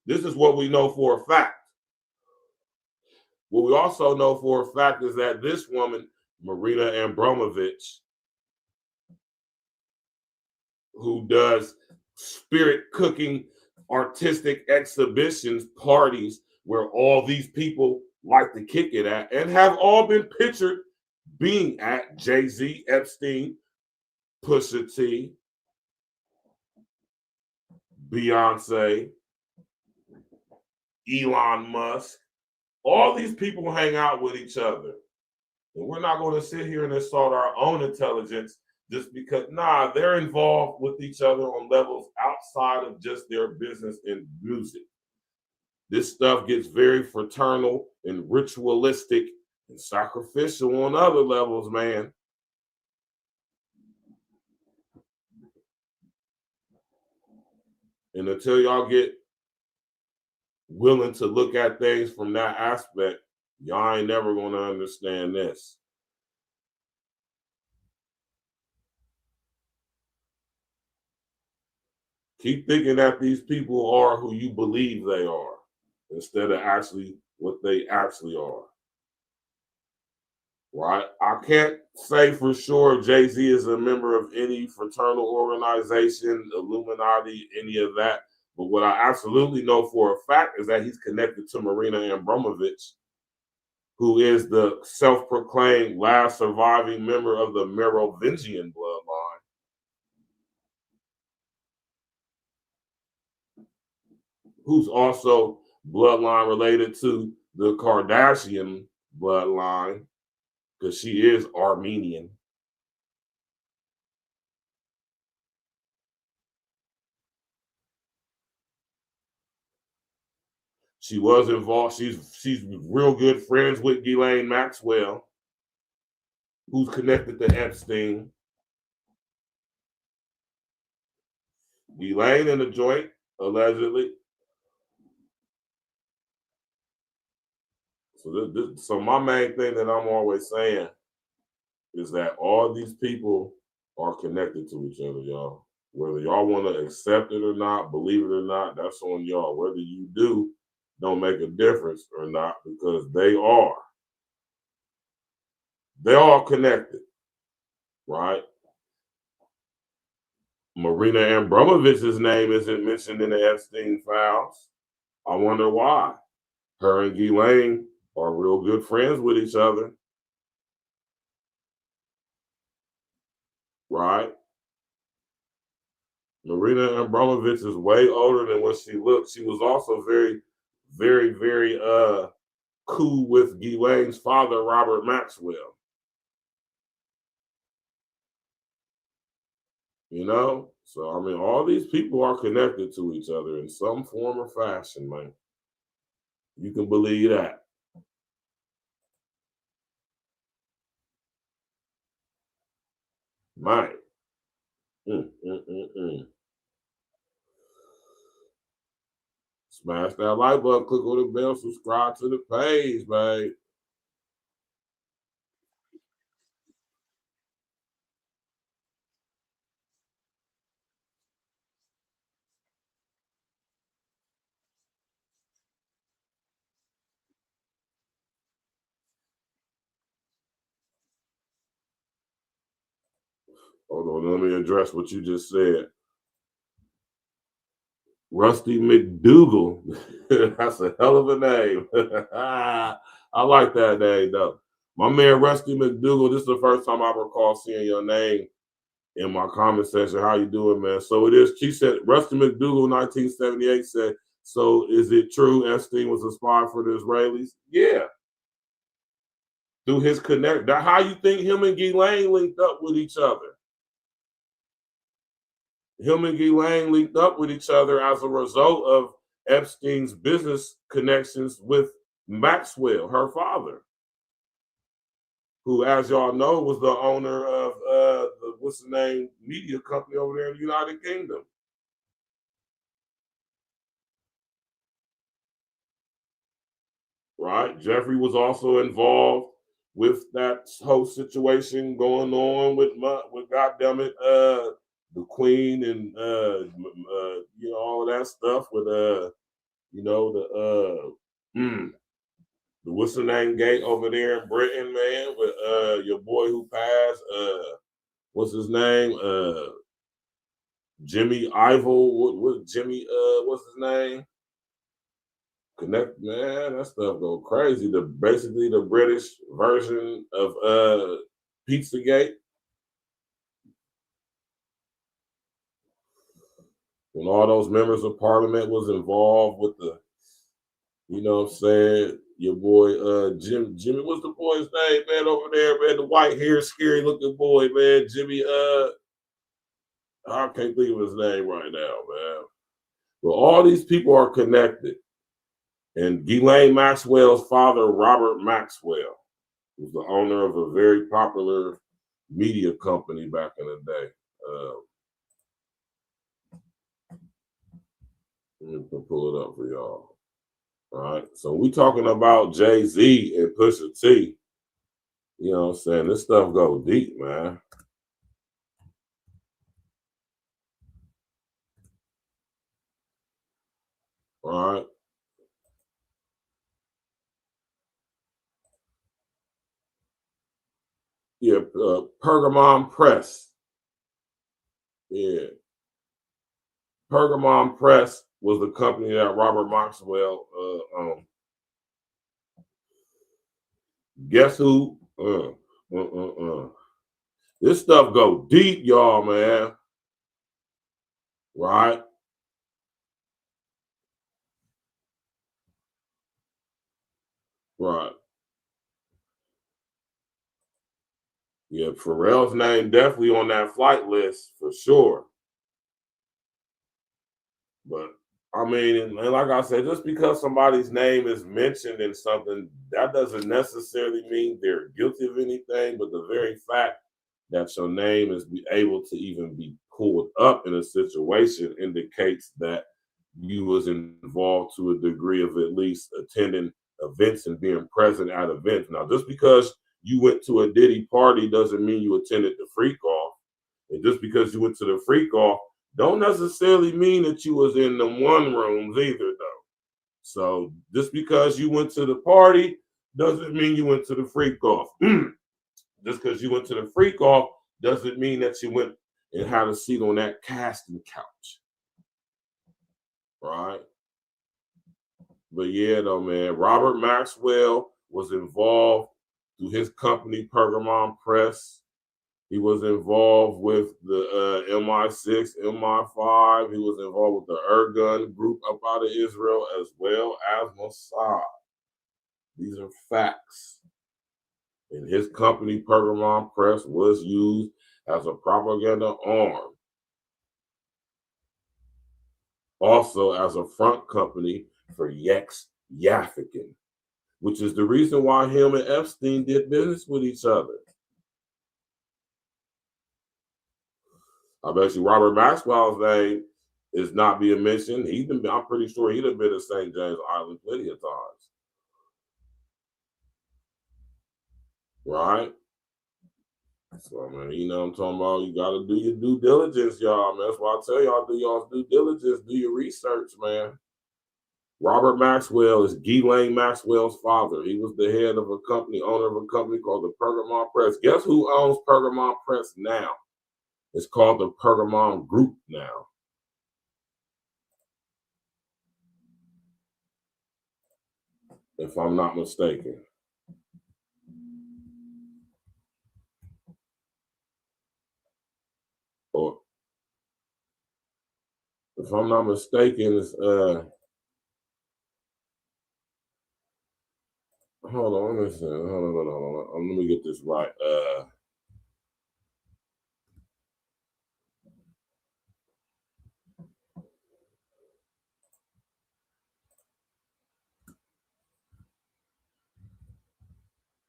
This is what we know for a fact. What we also know for a fact is that this woman, Marina Abramovich, who does spirit cooking, artistic exhibitions, parties, where all these people like to kick it at, and have all been pictured being at Jay-Z, Epstein, Pusha T, Beyonce, Elon Musk. All these people hang out with each other. And we're not going to sit here and insult our own intelligence just because, nah, they're involved with each other on levels outside of just their business and music. This stuff gets very fraternal and ritualistic and sacrificial on other levels, man. And until y'all get willing to look at things from that aspect, y'all ain't never going to understand this. Keep thinking that these people are who you believe they are instead of actually what they actually are. Right? I can't say for sure Jay-Z is a member of any fraternal organization, Illuminati, any of that. But what I absolutely know for a fact is that he's connected to Marina Abramovich, who is the self-proclaimed last surviving member of the Merovingian bloodline. Who's also bloodline related to the Kardashian bloodline, because she is Armenian. She was involved. She's real good friends with Ghislaine Maxwell, who's connected to Epstein. Ghislaine in the joint, allegedly. So my main thing that I'm always saying is that all these people are connected to each other, y'all. Whether y'all want to accept it or not, believe it or not, that's on y'all. Whether you do, don't make a difference or not, because they are. They're all connected, right? Marina Abramovich's name isn't mentioned in the Epstein files. I wonder why. Her and Ghislaine are real good friends with each other, right? Marina Abramovich is way older than what she looked. She was also very, very, very cool with Ghislaine's father, Robert Maxwell. You know? So, I mean, all these people are connected to each other in some form or fashion, man. You can believe that. Man. Smash that like button, click on the bell, subscribe to the page, babe. Hold on, let me address what you just said. Rusty McDougal. That's a hell of a name. I like that name, though. My man, Rusty McDougal, this is the first time I recall seeing your name in my comment section. How you doing, man? So it is. She said, Rusty McDougal, 1978, said, so is it true Epstein was a spy for the Israelis? Yeah. Through his connect. How you think him and Ghislaine linked up with each other? Him and Ghislaine linked up with each other as a result of Epstein's business connections with Maxwell, her father, who, as y'all know, was the owner of what's the name, media company over there in the United Kingdom. Right? Jeffrey was also involved with that whole situation going on with goddammit, the Queen and you know, all of that stuff with You know, the what's the name gate over there in Britain, man, with your boy who passed, what's his name? Jimmy Ivel, what Jimmy, what's his name? Connect, man, that stuff go crazy. Basically the British version of Pizzagate. When all those members of parliament was involved with the, you know what I'm saying, your boy Jimmy, what's the boy's name, man, over there, man, the white hair, scary looking boy, man, Jimmy, I can't think of his name right now, man. But all these people are connected. And Ghislaine Maxwell's father, Robert Maxwell, was the owner of a very popular media company back in the day. Let me pull it up for y'all. All right. So we talking about Jay-Z and Pusha T. You know what I'm saying? This stuff goes deep, man. All right. Yeah, Pergamon Press. Yeah. Pergamon Press was the company that Robert Maxwell owned. Guess who? This stuff go deep, y'all, man. Right? Right. Yeah, Pharrell's name definitely on that flight list for sure. But I mean, and like I said, just because somebody's name is mentioned in something, that doesn't necessarily mean they're guilty of anything. But the very fact that your name is able to even be pulled up in a situation indicates that you was involved to a degree of at least attending events and being present at events. Now, just because you went to a Diddy party doesn't mean you attended the freak off. And just because you went to the freak off don't necessarily mean that you was in the one rooms either, though. So just because you went to the party doesn't mean you went to the freak off. Just because you went to the freak off doesn't mean that you went and had a seat on that casting couch. Right? But yeah, though, man, Robert Maxwell was involved through his company, Pergamon Press. He was involved with the MI6, MI5. He was involved with the Ergun group up out of Israel, as well as Mossad. These are facts. And his company, Pergamon Press, was used as a propaganda arm. Also as a front company for Yex Yaffican, which is the reason why him and Epstein did business with each other. I bet you Robert Maxwell's name is not being mentioned. I'm pretty sure he'd have been at St. James Island plenty of times. Right? So, man, you know what I'm talking about? You got to do your due diligence, y'all, man. That's why I tell y'all, do y'all's due diligence, do your research, man. Robert Maxwell is Ghislaine Maxwell's father. He was the head of a company, owner of a company called the Pergamon Press. Guess who owns Pergamon Press now? It's called the Pergamon Group now. If I'm not mistaken. Or if I'm not mistaken, it's hold on, let me see. Hold on. Let me get this right.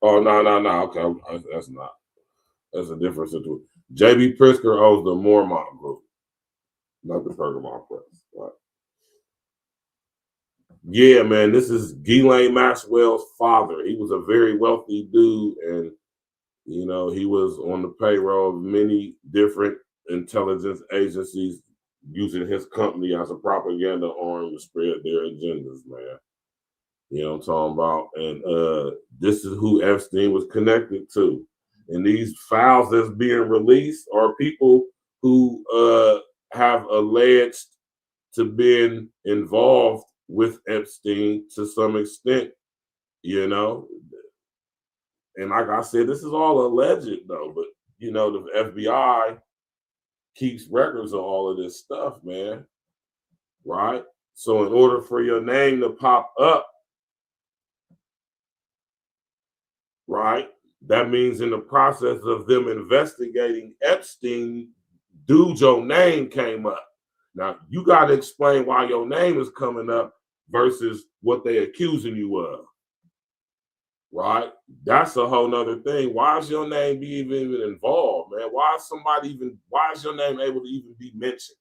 Oh, no. Okay, that's not. That's a different situation. J.B. Pritzker owns the Mormont Group, not the Pergamon Press. Right. Yeah, man, this is Ghislaine Maxwell's father. He was a very wealthy dude, and you know, he was on the payroll of many different intelligence agencies using his company as a propaganda arm to spread their agendas, man. You know what I'm talking about? And this is who Epstein was connected to. And these files that's being released are people who have alleged to been involved with Epstein to some extent, you know. And like I said, this is all alleged though, but you know, the FBI keeps records of all of this stuff, man. Right? So in order for your name to pop up, right, that means in the process of them investigating Epstein, dude, your name came up. Now, you got to explain why your name is coming up versus what they accusing you of. Right? That's a whole nother thing. Why is your name be even involved, man? Why is your name able to even be mentioned?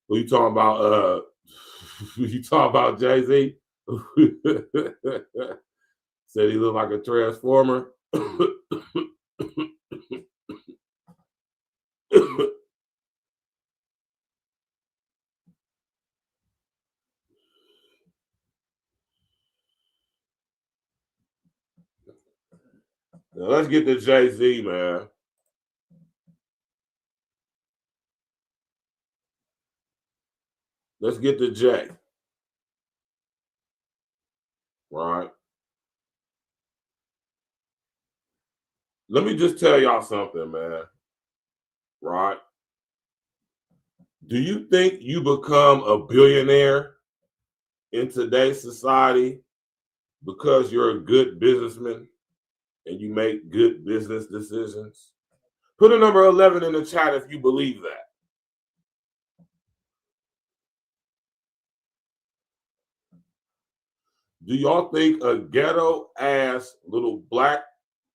Who you talking about? You talking about Jay-Z? Said he looked like a transformer. Now let's get to Jay-Z, man. Let's get to Jay. Right. Let me just tell y'all something, man. Right. Do you think you become a billionaire in today's society because you're a good businessman and you make good business decisions? Put a number 11 in the chat if you believe that. Do y'all think a ghetto-ass little black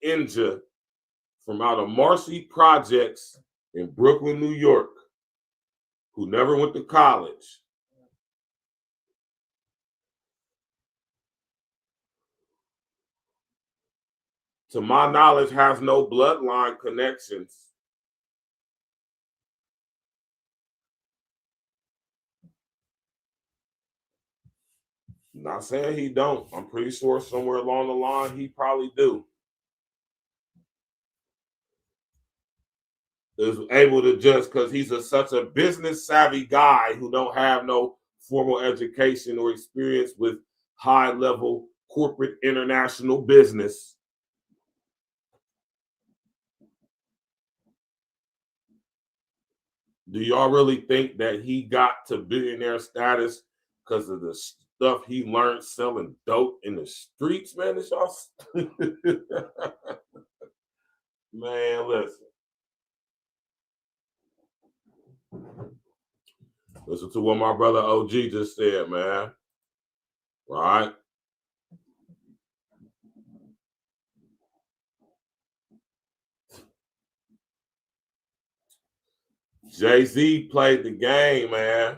ninja from out of Marcy Projects in Brooklyn, New York, who never went to college, to my knowledge, has no bloodline connections, not saying he don't. I'm pretty sure somewhere along the line he probably do. Is able to just because he's such a business savvy guy who don't have no formal education or experience with high level corporate international business. Do y'all really think that he got to billionaire status because of the stuff he learned selling dope in the streets, man? It's y'all. Man, listen. Listen to what my brother OG just said, man. Right? Jay-Z played the game, man.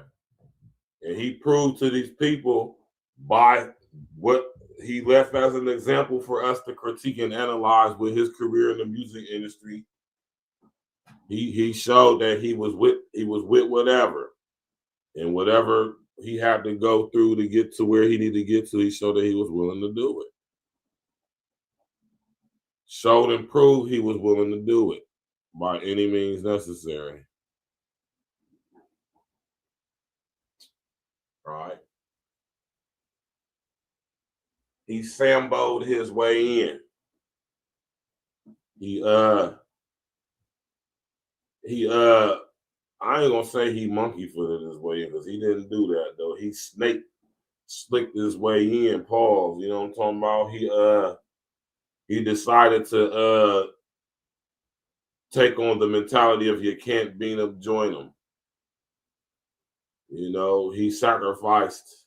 And he proved to these people by what he left as an example for us to critique and analyze with his career in the music industry. He showed that he was with whatever. And whatever he had to go through to get to where he needed to get to, he showed that he was willing to do it. Showed and proved he was willing to do it by any means necessary. Right? He Sambo'd his way in. I ain't gonna say he monkey footed his way in because he didn't do that though. He slicked his way in. Pause. You know what I'm talking about? He decided to take on the mentality of you can't beat him, join him. You know, he sacrificed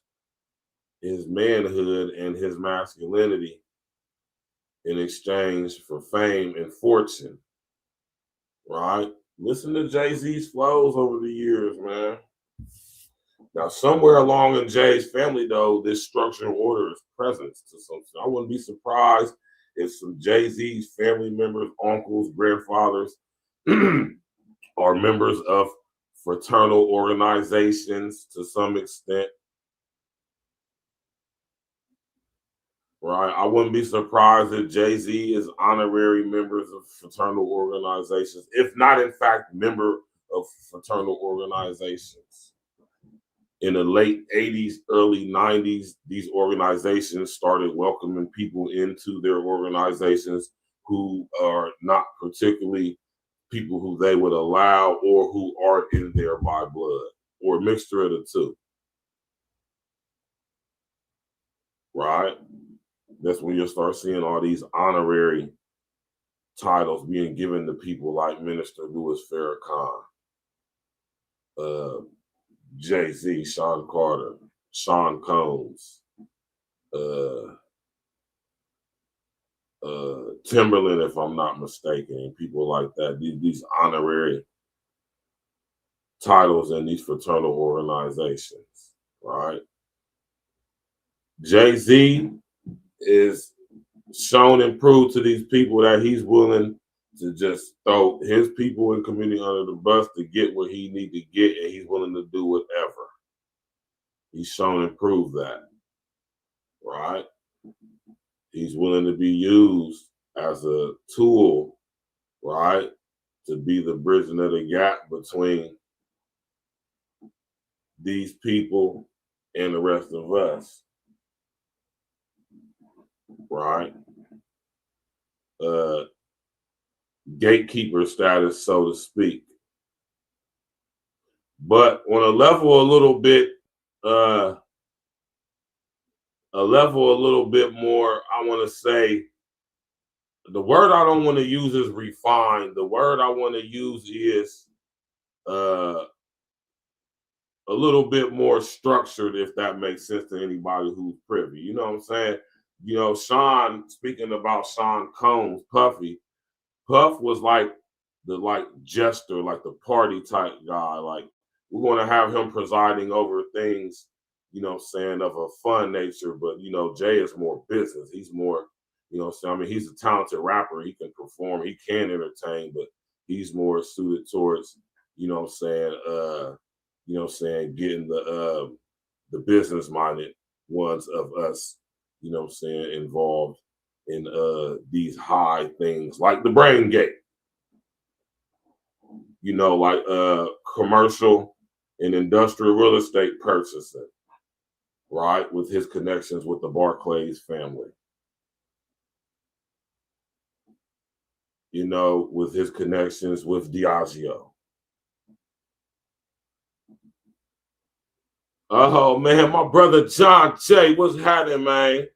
his manhood and his masculinity in exchange for fame and fortune. Right? Listen to Jay-Z's flows over the years, man. Now, somewhere along in Jay's family, though, this structure and order is present to some. I wouldn't be surprised It's some Jay-Z's family members, uncles, grandfathers, are members of fraternal organizations to some extent. Right? I wouldn't be surprised if Jay-Z is honorary members of fraternal organizations, if not, in fact, member of fraternal organizations. In the late 80s, early 90s, these organizations started welcoming people into their organizations who are not particularly people who they would allow or who aren't in there by blood, or a mixture of the two. Right? That's when you'll start seeing all these honorary titles being given to people like Minister Louis Farrakhan, Jay-Z, Sean Carter, Sean Combs, Timberland, if I'm not mistaken, and people like that. These honorary titles in these fraternal organizations, right? Jay-Z is shown and proved to these people that he's willing to just throw his people and community under the bus to get what he need to get, and he's willing to do whatever. He's shown and proved that, right? He's willing to be used as a tool, right, to be the bridging of the gap between these people and the rest of us, right? Gatekeeper status, so to speak. But on a level a little bit more, I want to say, the word I don't want to use is refined. The word I want to use is a little bit more structured, if that makes sense to anybody who's privy. You know what I'm saying? You know, Sean, speaking about Sean Combs, Puffy, Puff was like the jester, like the party type guy. Like, we're going to have him presiding over things, you know, saying of a fun nature, but, you know, Jay is more business. He's more, you know, I mean, he's a talented rapper. He can perform, he can entertain, but he's more suited towards, you know what I'm saying, getting the business minded ones of us, you know what I'm saying, involved in these high things like the brain gate, you know, like commercial and industrial real estate purchasing, right, with his connections with the Barclays family, you know, with his connections with Diageo. Oh man, my brother John J, what's happening, man?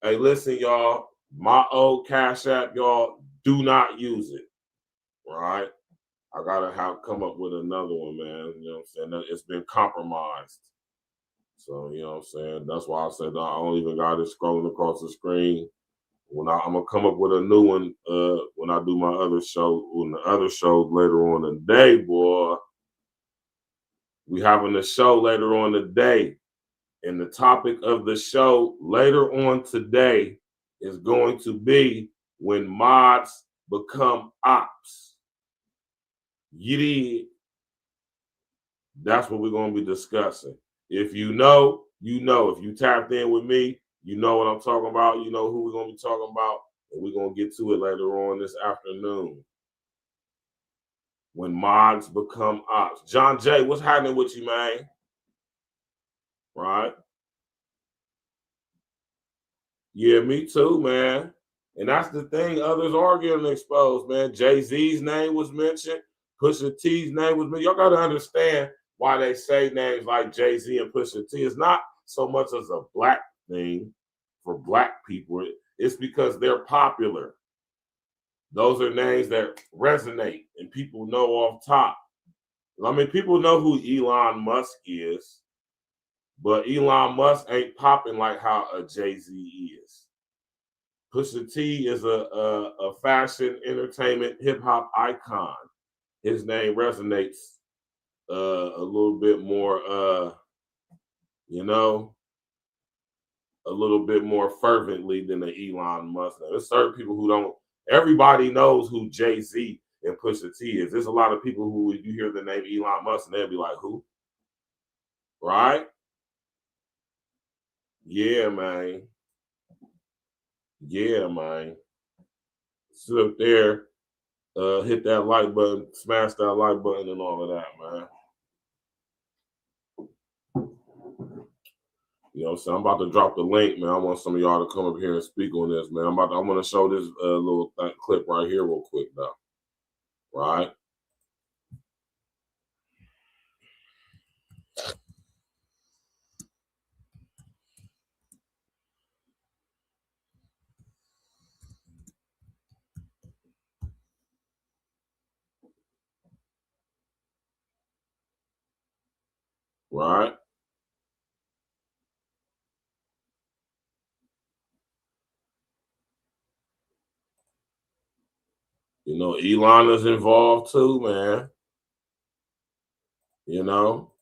Hey, listen, y'all, my old Cash App, y'all, do not use it, right? I gotta come up with another one, man. You know what I'm saying? It's been compromised. So, you know what I'm saying? That's why I said I don't even got it scrolling across the screen. I'm gonna come up with a new one when I do my other show, on the other shows later on today, boy. We having a show later on today. And the topic of the show later on today is going to be when mods become ops. Yiddy. That's what we're going to be discussing. If you know, you know. If you tapped in with me, you know what I'm talking about. You know who we're going to be talking about. And we're going to get to it later on this afternoon. When mods become ops. John J, what's happening with you, man? Right? Yeah, me too, man. And that's the thing. Others are getting exposed, man. Jay-Z's name was mentioned. Pusha T's name was mentioned. Y'all got to understand why they say names like Jay-Z and Pusha T. It's not so much as a black thing for black people. It's because they're popular. Those are names that resonate and people know off top. I mean, people know who Elon Musk is, but Elon Musk ain't popping like how a Jay-Z is. Pusha T is a fashion, entertainment, hip-hop icon. His name resonates a little bit more, you know, a little bit more fervently than the Elon Musk. Now, there's certain people who don't. Everybody knows who Jay-Z and Pusha T is. There's a lot of people who, if you hear the name Elon Musk, and they'll be like, who? Right? Yeah, man. Yeah, man. Sit up there, hit that like button, smash that like button and all of that, man. You know, so I'm about to drop the link, man. I want some of y'all to come up here and speak on this, man. I want to show this little clip right here real quick, though. Right? Right? You know, Elon is involved too, man. You know,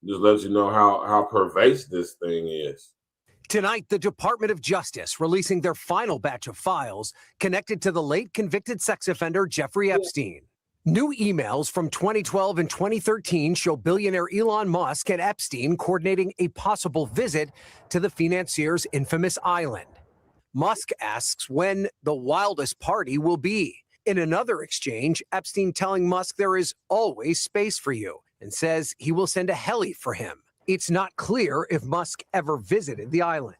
just let you know how pervasive this thing is. Tonight, the Department of Justice releasing their final batch of files connected to the late convicted sex offender Jeffrey Epstein. New emails from 2012 and 2013 show billionaire Elon Musk and Epstein coordinating a possible visit to the financier's infamous island. Musk asks when the wildest party will be. In another exchange, Epstein telling Musk there is always space for you and says he will send a heli for him. It's not clear if Musk ever visited the island.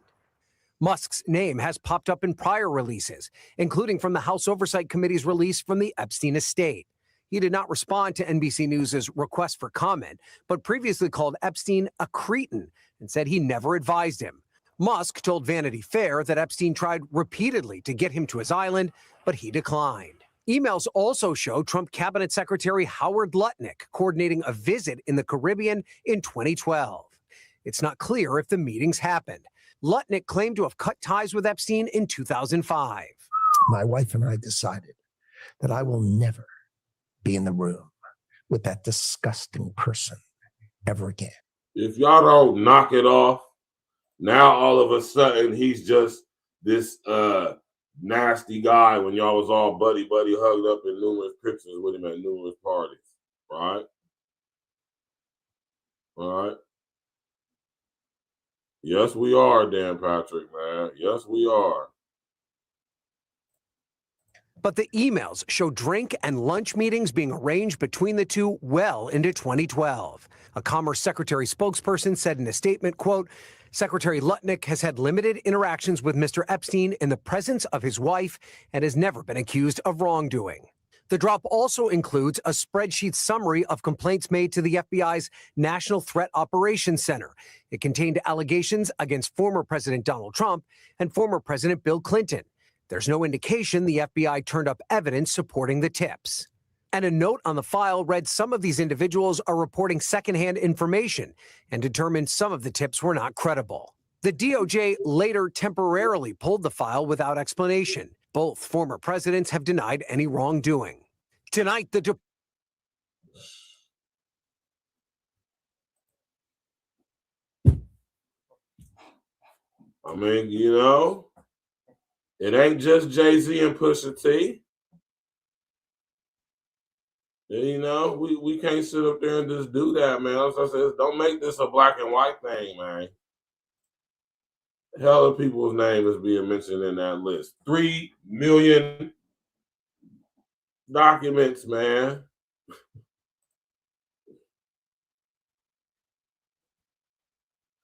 Musk's name has popped up in prior releases, including from the House Oversight Committee's release from the Epstein estate. He did not respond to NBC News' request for comment, but previously called Epstein a cretin and said he never advised him. Musk told Vanity Fair that Epstein tried repeatedly to get him to his island, but he declined. Emails also show Trump Cabinet Secretary Howard Lutnick coordinating a visit in the Caribbean in 2012. It's not clear if the meetings happened. Lutnick claimed to have cut ties with Epstein in 2005. My wife and I decided that I will never be in the room with that disgusting person ever again. If y'all don't knock it off, now all of a sudden he's just this nasty guy when y'all was all buddy hugged up in numerous pictures with him at numerous parties, right? Right? Yes, we are, Dan Patrick, man. Yes, we are. But the emails show drink and lunch meetings being arranged between the two well into 2012. A Commerce Secretary spokesperson said in a statement, quote, Secretary Lutnick has had limited interactions with Mr. Epstein in the presence of his wife and has never been accused of wrongdoing. The drop also includes a spreadsheet summary of complaints made to the FBI's National Threat Operations Center. It contained allegations against former President Donald Trump and former President Bill Clinton. There's no indication the FBI turned up evidence supporting the tips. And a note on the file read some of these individuals are reporting secondhand information and determined some of the tips were not credible. The DOJ later temporarily pulled the file without explanation. Both former presidents have denied any wrongdoing. Tonight, I mean, you know, it ain't just Jay-Z and Pusha T. You know, we can't sit up there and just do that, man. As I said, don't make this a black and white thing, man. Hell of people's name is being mentioned in that list. 3 million documents, man.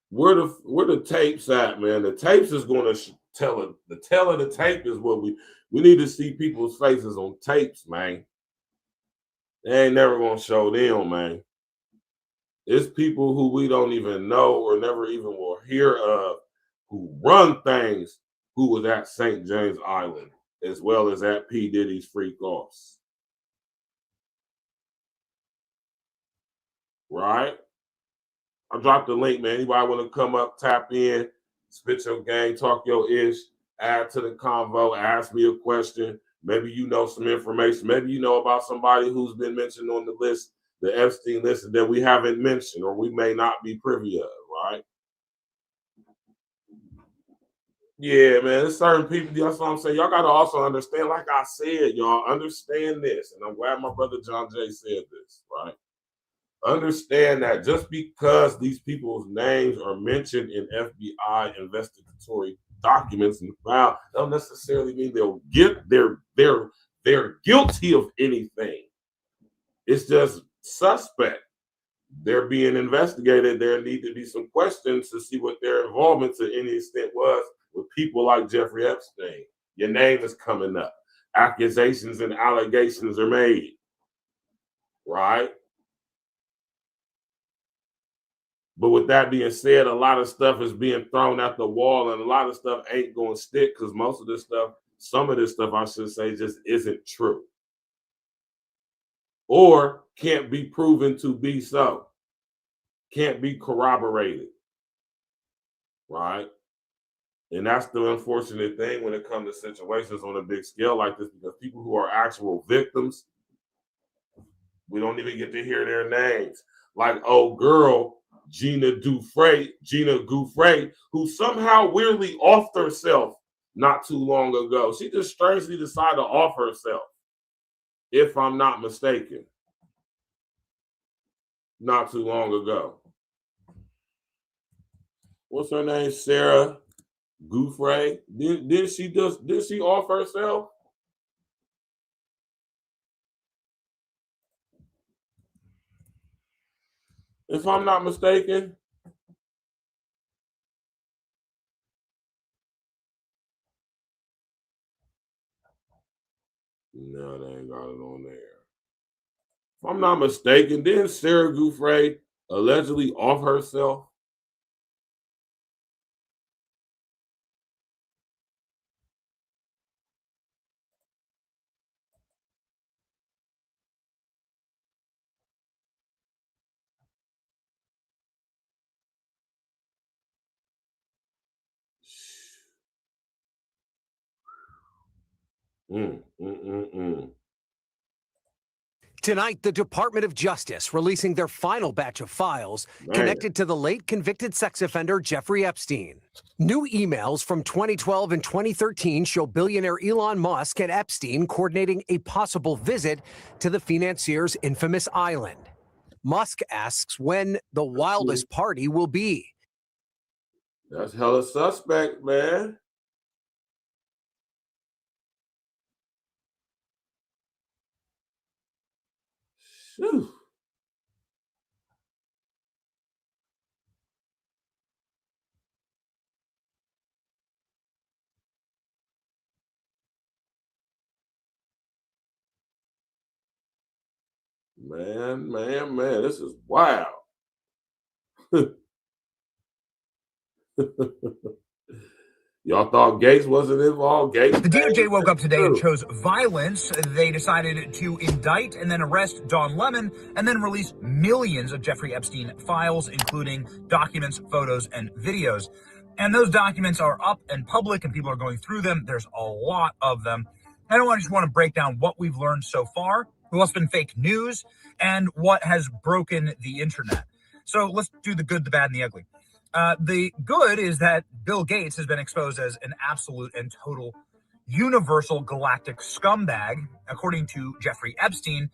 Where the tapes at, man? The tapes is going to tell it. The tell of the tape is what we need to see people's faces on tapes, man. They ain't never gonna show them, man. It's people who we don't even know or never even will hear of who run things who was at St. James Island as well as at P. Diddy's freak offs. Right? I dropped the link, man. Anybody want to come up, tap in, spit your game, talk your ish, add to the convo, ask me a question. Maybe you know some information. Maybe you know about somebody who's been mentioned on the list, the Epstein list, that we haven't mentioned or we may not be privy of, right? Yeah, man, there's certain people, that's what I'm saying. Y'all got to also understand, like I said, y'all understand this. And I'm glad my brother John Jay said this, right? Understand that just because these people's names are mentioned in FBI investigatory documents and file, don't necessarily mean they're guilty of anything. It's just suspect. They're being investigated. There need to be some questions to see what their involvement to any extent was with people like Jeffrey Epstein. Your name is coming up. Accusations and allegations are made, right? But with that being said, a lot of stuff is being thrown at the wall, and a lot of stuff ain't going to stick because most of this stuff, some of this stuff, I should say, just isn't true or can't be proven to be so, can't be corroborated, right? And that's the unfortunate thing when it comes to situations on a big scale like this, because people who are actual victims, we don't even get to hear their names. Like old girl, Gina Gouffre, who somehow weirdly offed herself not too long ago. She just strangely decided to off herself, if I'm not mistaken, not too long ago. What's her name? Sarah Gouffre. Did she off herself? If I'm not mistaken. No, they ain't got it on there. If I'm not mistaken, didn't Sarah Gouffre allegedly off herself? Tonight, the Department of Justice releasing their final batch of files connected to the late convicted sex offender Jeffrey Epstein. New emails from 2012 and 2013 show billionaire Elon Musk and Epstein coordinating a possible visit to the financier's infamous island. Musk asks when the wildest party will be. That's hella suspect, man. Whew. Man, this is wild. Y'all thought Gates wasn't involved? Gates. The DOJ woke up today and chose violence. They decided to indict and then arrest Don Lemon and then release millions of Jeffrey Epstein files, including documents, photos, and videos. And those documents are up and public and people are going through them. There's a lot of them. I just want to break down what we've learned so far, what's been fake news, and what has broken the internet. So let's do the good, the bad, and the ugly. The good is that Bill Gates has been exposed as an absolute and total universal galactic scumbag. According to Jeffrey Epstein,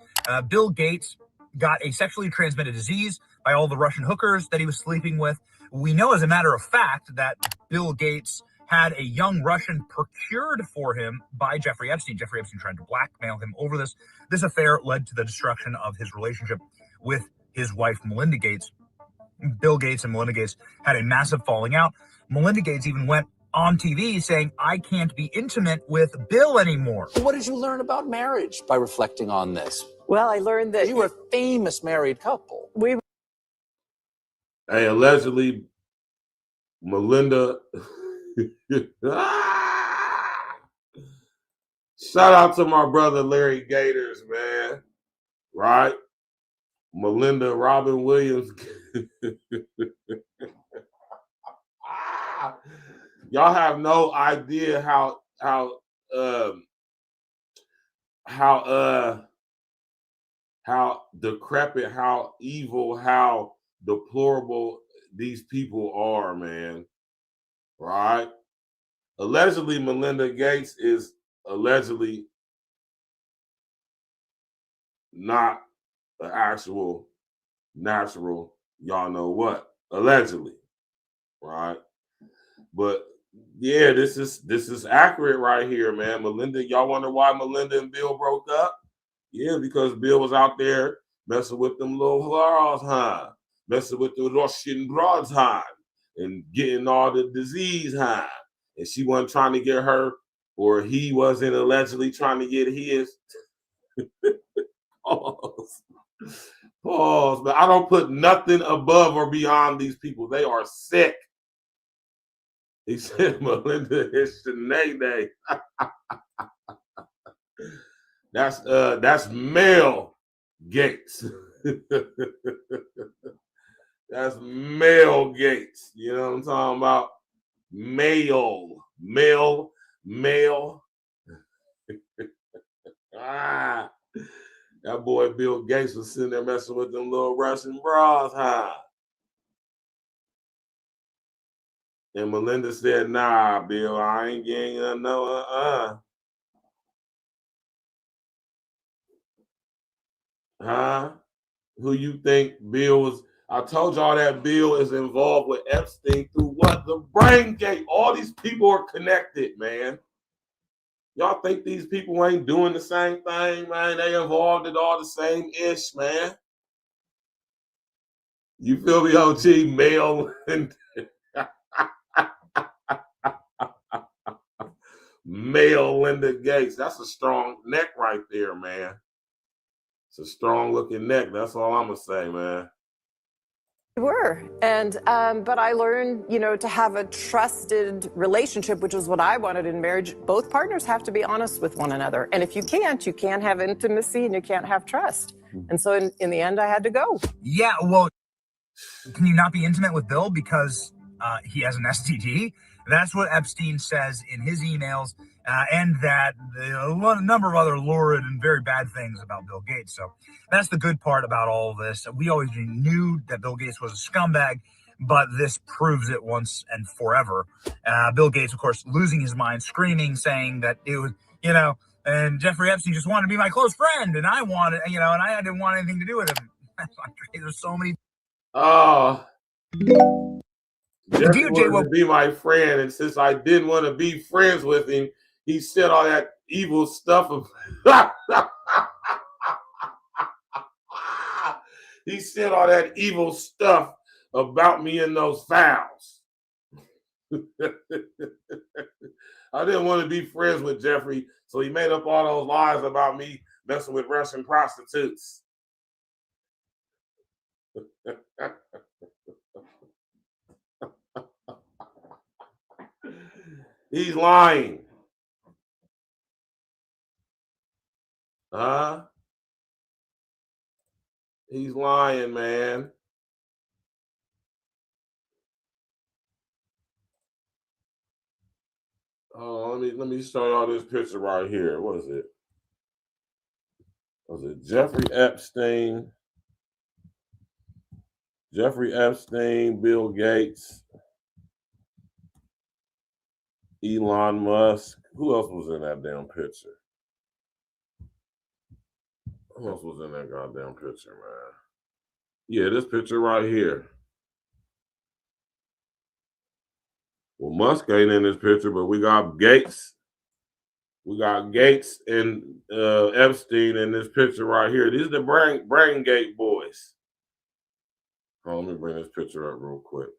Bill Gates got a sexually transmitted disease by all the Russian hookers that he was sleeping with. We know, as a matter of fact, that Bill Gates had a young Russian procured for him by Jeffrey Epstein. Jeffrey Epstein tried to blackmail him over this. This affair led to the destruction of his relationship with his wife, Melinda Gates. Bill Gates and Melinda Gates had a massive falling out. Melinda Gates even went on TV saying, "I can't be intimate with Bill anymore." What did you learn about marriage by reflecting on this? Well, I learned that you were a famous married couple. Hey, allegedly, Melinda. Shout out to my brother Larry Gators, man. Right? Melinda Robin Williams. Y'all have no idea how decrepit, how evil, how deplorable these people are, man. Right? Allegedly, Melinda Gates is allegedly not an actual natural, y'all know what, allegedly, right? But yeah, this is accurate right here, man. Melinda, y'all wonder why Melinda and Bill broke up? Yeah, because Bill was out there messing with them little flaws, huh? Messing with the Russian broads, huh? And getting all the disease, huh? And she wasn't trying to get her, or he wasn't allegedly trying to get his. Pause. Pause. But I don't put nothing above or beyond these people. They are sick. He said Melinda is Sinead. That's male Gates. That's male Gates. You know what I'm talking about? Male. Ah, that boy Bill Gates was sitting there messing with them little Russian bras, huh? And Melinda said, nah, Bill, I ain't getting no Huh? Who you think Bill was? I told y'all that Bill is involved with Epstein through what? The brain gate. All these people are connected, man. Y'all think these people ain't doing the same thing, man? They involved in all the same ish, man. You feel me, OG? Male and male Linda Gates. That's a strong neck right there, man. It's a strong looking neck. That's all I'm gonna say, man. Were. And but I learned, to have a trusted relationship, which is what I wanted in marriage. Both partners have to be honest with one another. And if you can't have intimacy and you can't have trust. And so in the end, I had to go. Yeah, well, can you not be intimate with Bill because he has an STD? That's what Epstein says in his emails, and that a number of other lurid and very bad things about Bill Gates. So that's the good part about all of this. We always knew that Bill Gates was a scumbag, but this proves it once and forever. Bill Gates, of course, losing his mind, screaming, saying that it was, and Jeffrey Epstein just wanted to be my close friend, and I wanted, and I didn't want anything to do with him. There's so many. Jeffrey wanted to be my friend, and since I didn't want to be friends with him, he said all that evil stuff. He said all that evil stuff about me in those files. I didn't want to be friends with Jeffrey, so he made up all those lies about me messing with Russian prostitutes. He's lying. Huh? He's lying, man. Oh, let me show y'all this picture right here. What is it? Was it Jeffrey Epstein? Jeffrey Epstein, Bill Gates, Elon Musk. Who else was in that damn picture? Who else was in that goddamn picture, man? Yeah, this picture right here. Well, Musk ain't in this picture, but we got Gates. We got Gates and Epstein in this picture right here. These are the brain gate boys. Oh, let me bring this picture up real quick.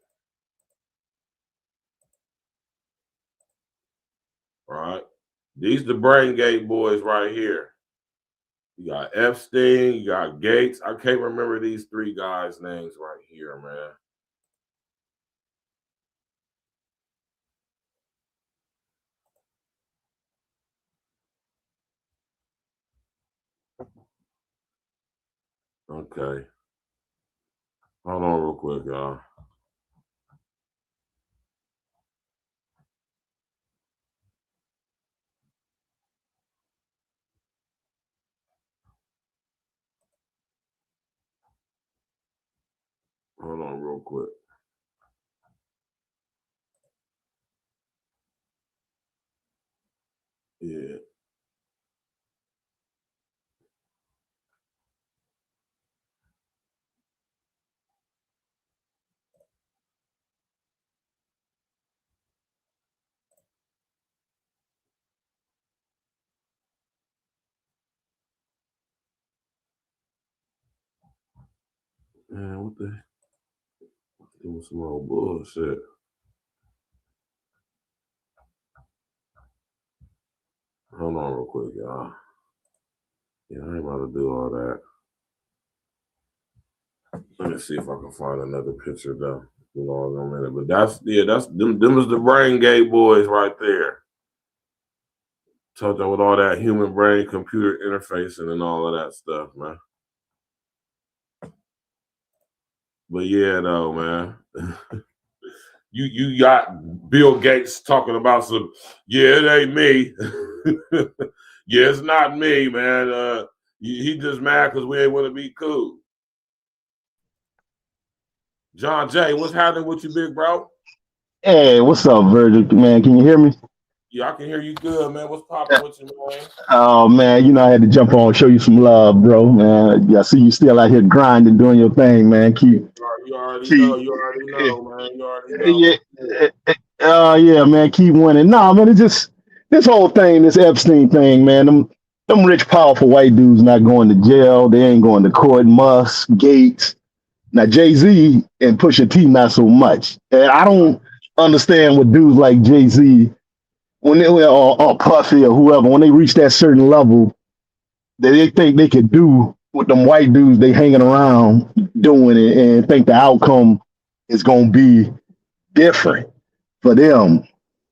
All right. These are the brain gate boys right here. You got Epstein, you got Gates. I can't remember these three guys' names right here, man. Okay. Hold on real quick, y'all. Hold on real quick. Yeah. Man, what the? Doing some old bullshit. Hold on real quick, y'all. Yeah, I ain't about to do all that. Let me see if I can find another picture though. You know, in a minute. But that's them is the brain gate boys right there. Talking with all that human brain computer interfacing and all of that stuff, man. But yeah, though, man. You got Bill Gates talking about some, yeah, it ain't me. Yeah, it's not me, man. He just mad because we ain't want to be cool. John Jay, what's happening with you, big bro? Hey, what's up, Virgil? Man, can you hear me? Yeah, I can hear you good, man. What's popping with you, man? Oh man, you know I had to jump on, show you some love, bro. Man, yeah, I see you still out here grinding, doing your thing, man. You already know, man. You already know. Yeah, man, keep winning. Nah, man, it's just this whole thing, this Epstein thing, man. Them rich, powerful white dudes not going to jail. They ain't going to court. Musk, Gates. Now Jay-Z and Pusha T not so much. And I don't understand what dudes like Jay-Z, when they or Puffy or whoever, when they reach that certain level, that they think they could do what them white dudes they hanging around doing it, and think the outcome is gonna be different for them,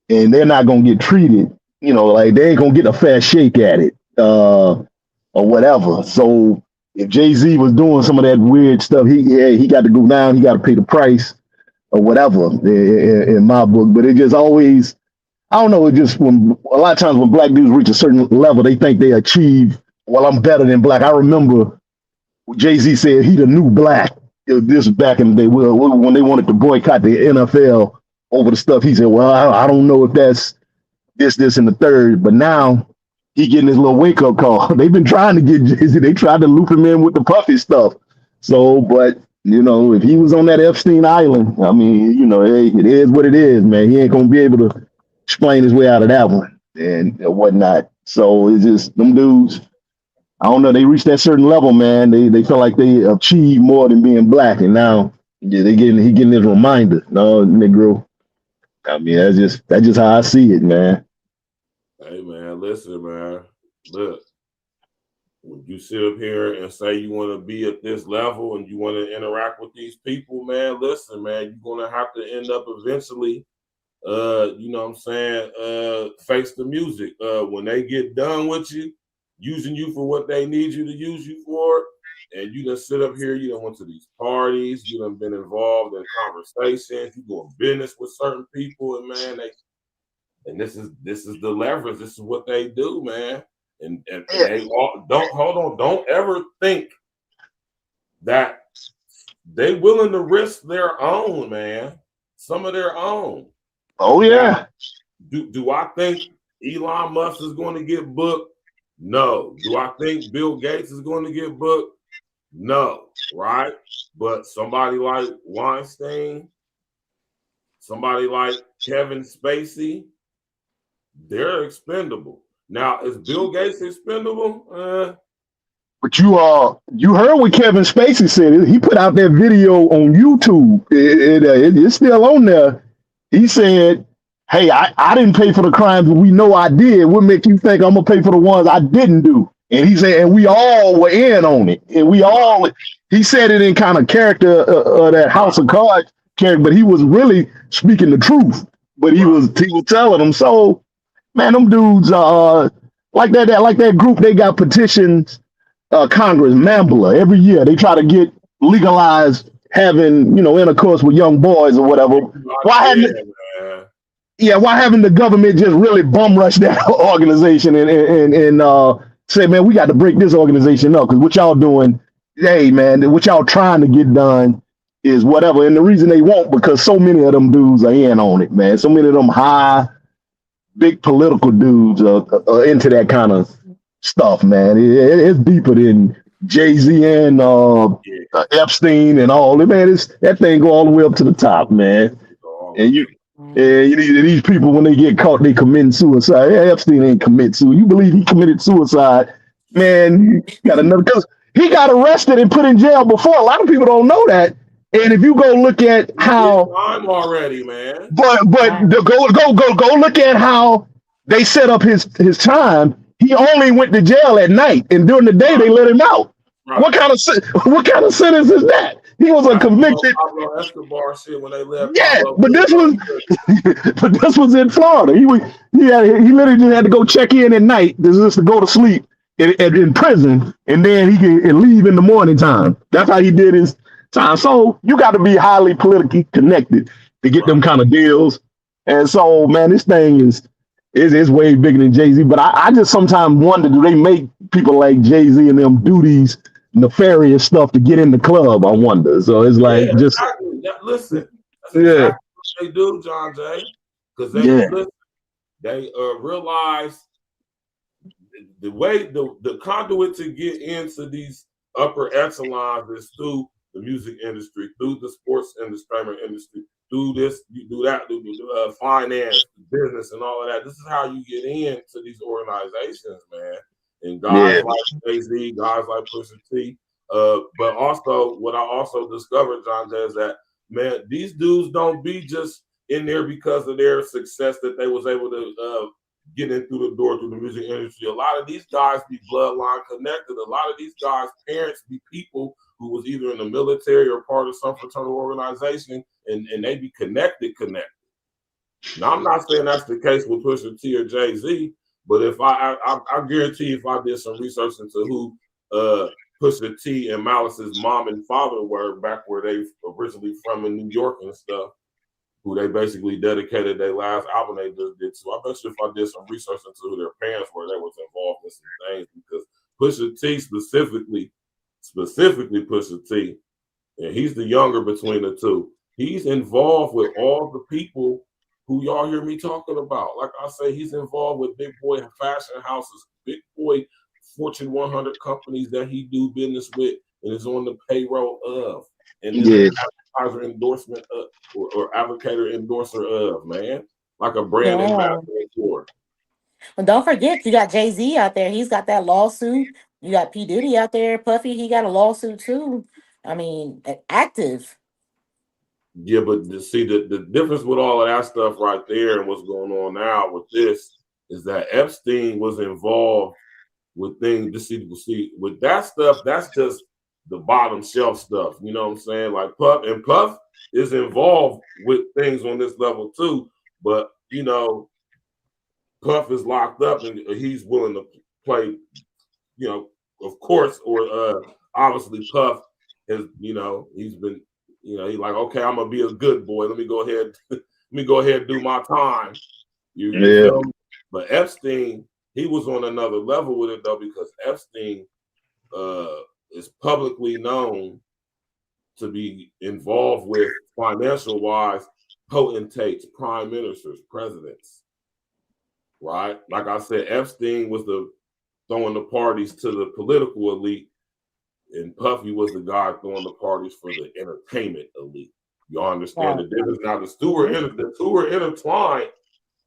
and they're not gonna get treated, you know, like they ain't gonna get a fair shake at it, or whatever. So if Jay-Z was doing some of that weird stuff, he got to go down, he got to pay the price or whatever in my book. But it just always, I don't know, it just, when a lot of times when black dudes reach a certain level, they think they achieve, well, I'm better than black. I remember Jay-Z said he the new black. This was back in the day when they wanted to boycott the NFL over the stuff. He said, well, I don't know if that's this, and the third, but now he getting his little wake-up call. They've been trying to get Jay-Z. They tried to loop him in with the Puffy stuff. So, but, you know, if he was on that Epstein Island, I mean, you know, it is what it is, man. He ain't going to be able to explain his way out of that one and whatnot. So it's just them dudes, I don't know, they reached that certain level, man. They feel like they achieved more than being black. And now he getting this reminder. No, Negro. I mean, that's just how I see it, man. Hey, man, listen, man. Look, when you sit up here and say you want to be at this level and you want to interact with these people, man, listen, man, you're going to have to end up eventually, you know what I'm saying, face the music. When they get done with you, using you for what they need you to use you for, and you done sit up here, you done went to these parties, you done been involved in conversations, you doing business with certain people, and man, and this is the leverage. This is what they do, man. And they all, don't ever think that they willing to risk their own, man. Some of their own. Oh yeah. Do I think Elon Musk is going to get booked? No. Do I think Bill Gates is going to get booked? No. Right? But somebody like Weinstein, somebody like Kevin Spacey, they're expendable. Now, is Bill Gates expendable? But you heard what Kevin Spacey said. He put out that video on YouTube. It's still on there. He said, hey, I didn't pay for the crimes we know I did. What make you think I'm gonna pay for the ones I didn't do? And he said, and we all were in on it. And he said it in kind of character of that House of Cards character, but he was really speaking the truth. But he was telling them, so man, them dudes like that group, they got petitions, Congress, Mambla, every year. They try to get legalized having, you know, intercourse with young boys or whatever. Why haven't the government just really bum rush that organization and say, man, we got to break this organization up, because what y'all doing, hey man, what y'all trying to get done is whatever. And the reason they won't, because so many of them dudes are in on it, man. So many of them high big political dudes are into that kind of stuff, man. It's deeper than Jay-Z and Epstein and all. Man, that thing go all the way up to the top, man. And these people, when they get caught, they committing suicide. Yeah, Epstein ain't commit suicide. You believe he committed suicide? Man, you got another, because he got arrested and put in jail before. A lot of people don't know that. And if you go look at how I'm already, man. But go look at how they set up his time. He only went to jail at night, and during the day they let him out. Right. What kind of sentence is that? He was a convicted. Pablo Escobar shit when they left. Yeah, Pablo but this was in Florida. He literally just had to go check in at night just to go to sleep in prison, and then he can leave in the morning time. That's how he did his time. So you got to be highly politically connected to get them kind of deals. And so, man, this thing is way bigger than Jay-Z. But I just sometimes wonder, do they make people like Jay-Z and them do these nefarious stuff to get in the club? I wonder. So it's like exactly. Listen, that's exactly what they do, John Jay, because they realize the way the conduit to get into these upper echelons is through the music industry, through the sports and the entertainment industry, do this, you do that, do finance, business, and all of that. This is how you get into these organizations, man. And guys like Jay-Z, guys like Pusha T. But also, what I also discovered, John Jay, is that, man, these dudes don't be just in there because of their success that they was able to get in through the door through the music industry. A lot of these guys be bloodline connected. A lot of these guys' parents be people who was either in the military or part of some fraternal organization, and they be connected. Now, I'm not saying that's the case with Pusha T or Jay-Z, but if I guarantee if I did some research into who Pusha T and Malice's mom and father were back where they originally from in New York and stuff, who they basically dedicated their last album they just did to. I bet you if I did some research into who their parents were, they was involved in some things, because Pusha T specifically Pusha T, and he's the younger between the two. He's involved with all the people who y'all hear me talking about. Like I say, he's involved with big boy fashion houses, big boy Fortune 100 companies that he do business with and is on the payroll of, and is an advertiser endorsement of, or advocator endorser of, man, like a brand ambassador for. Well, don't forget, you got Jay-Z out there. He's got that lawsuit. You got P. Diddy out there. Puffy, he got a lawsuit too. I mean, active. Yeah, but see, the difference with all of that stuff right there and what's going on now with this is that Epstein was involved with things. See, with that stuff, that's just the bottom shelf stuff. You know what I'm saying? Like Puff is involved with things on this level too. But, you know, Puff is locked up and he's willing to play, you know, of course, or obviously Puff has, you know, he's been, you know, he's like, okay, I'm gonna be a good boy. Let me go ahead and do my time. You know? But Epstein, he was on another level with it though, because Epstein is publicly known to be involved with, financial wise, potentates, prime ministers, presidents. Right? Like I said, Epstein was throwing the parties to the political elite, and Puffy was the guy throwing the parties for the entertainment elite. Y'all understand the difference? Now the two were intertwined,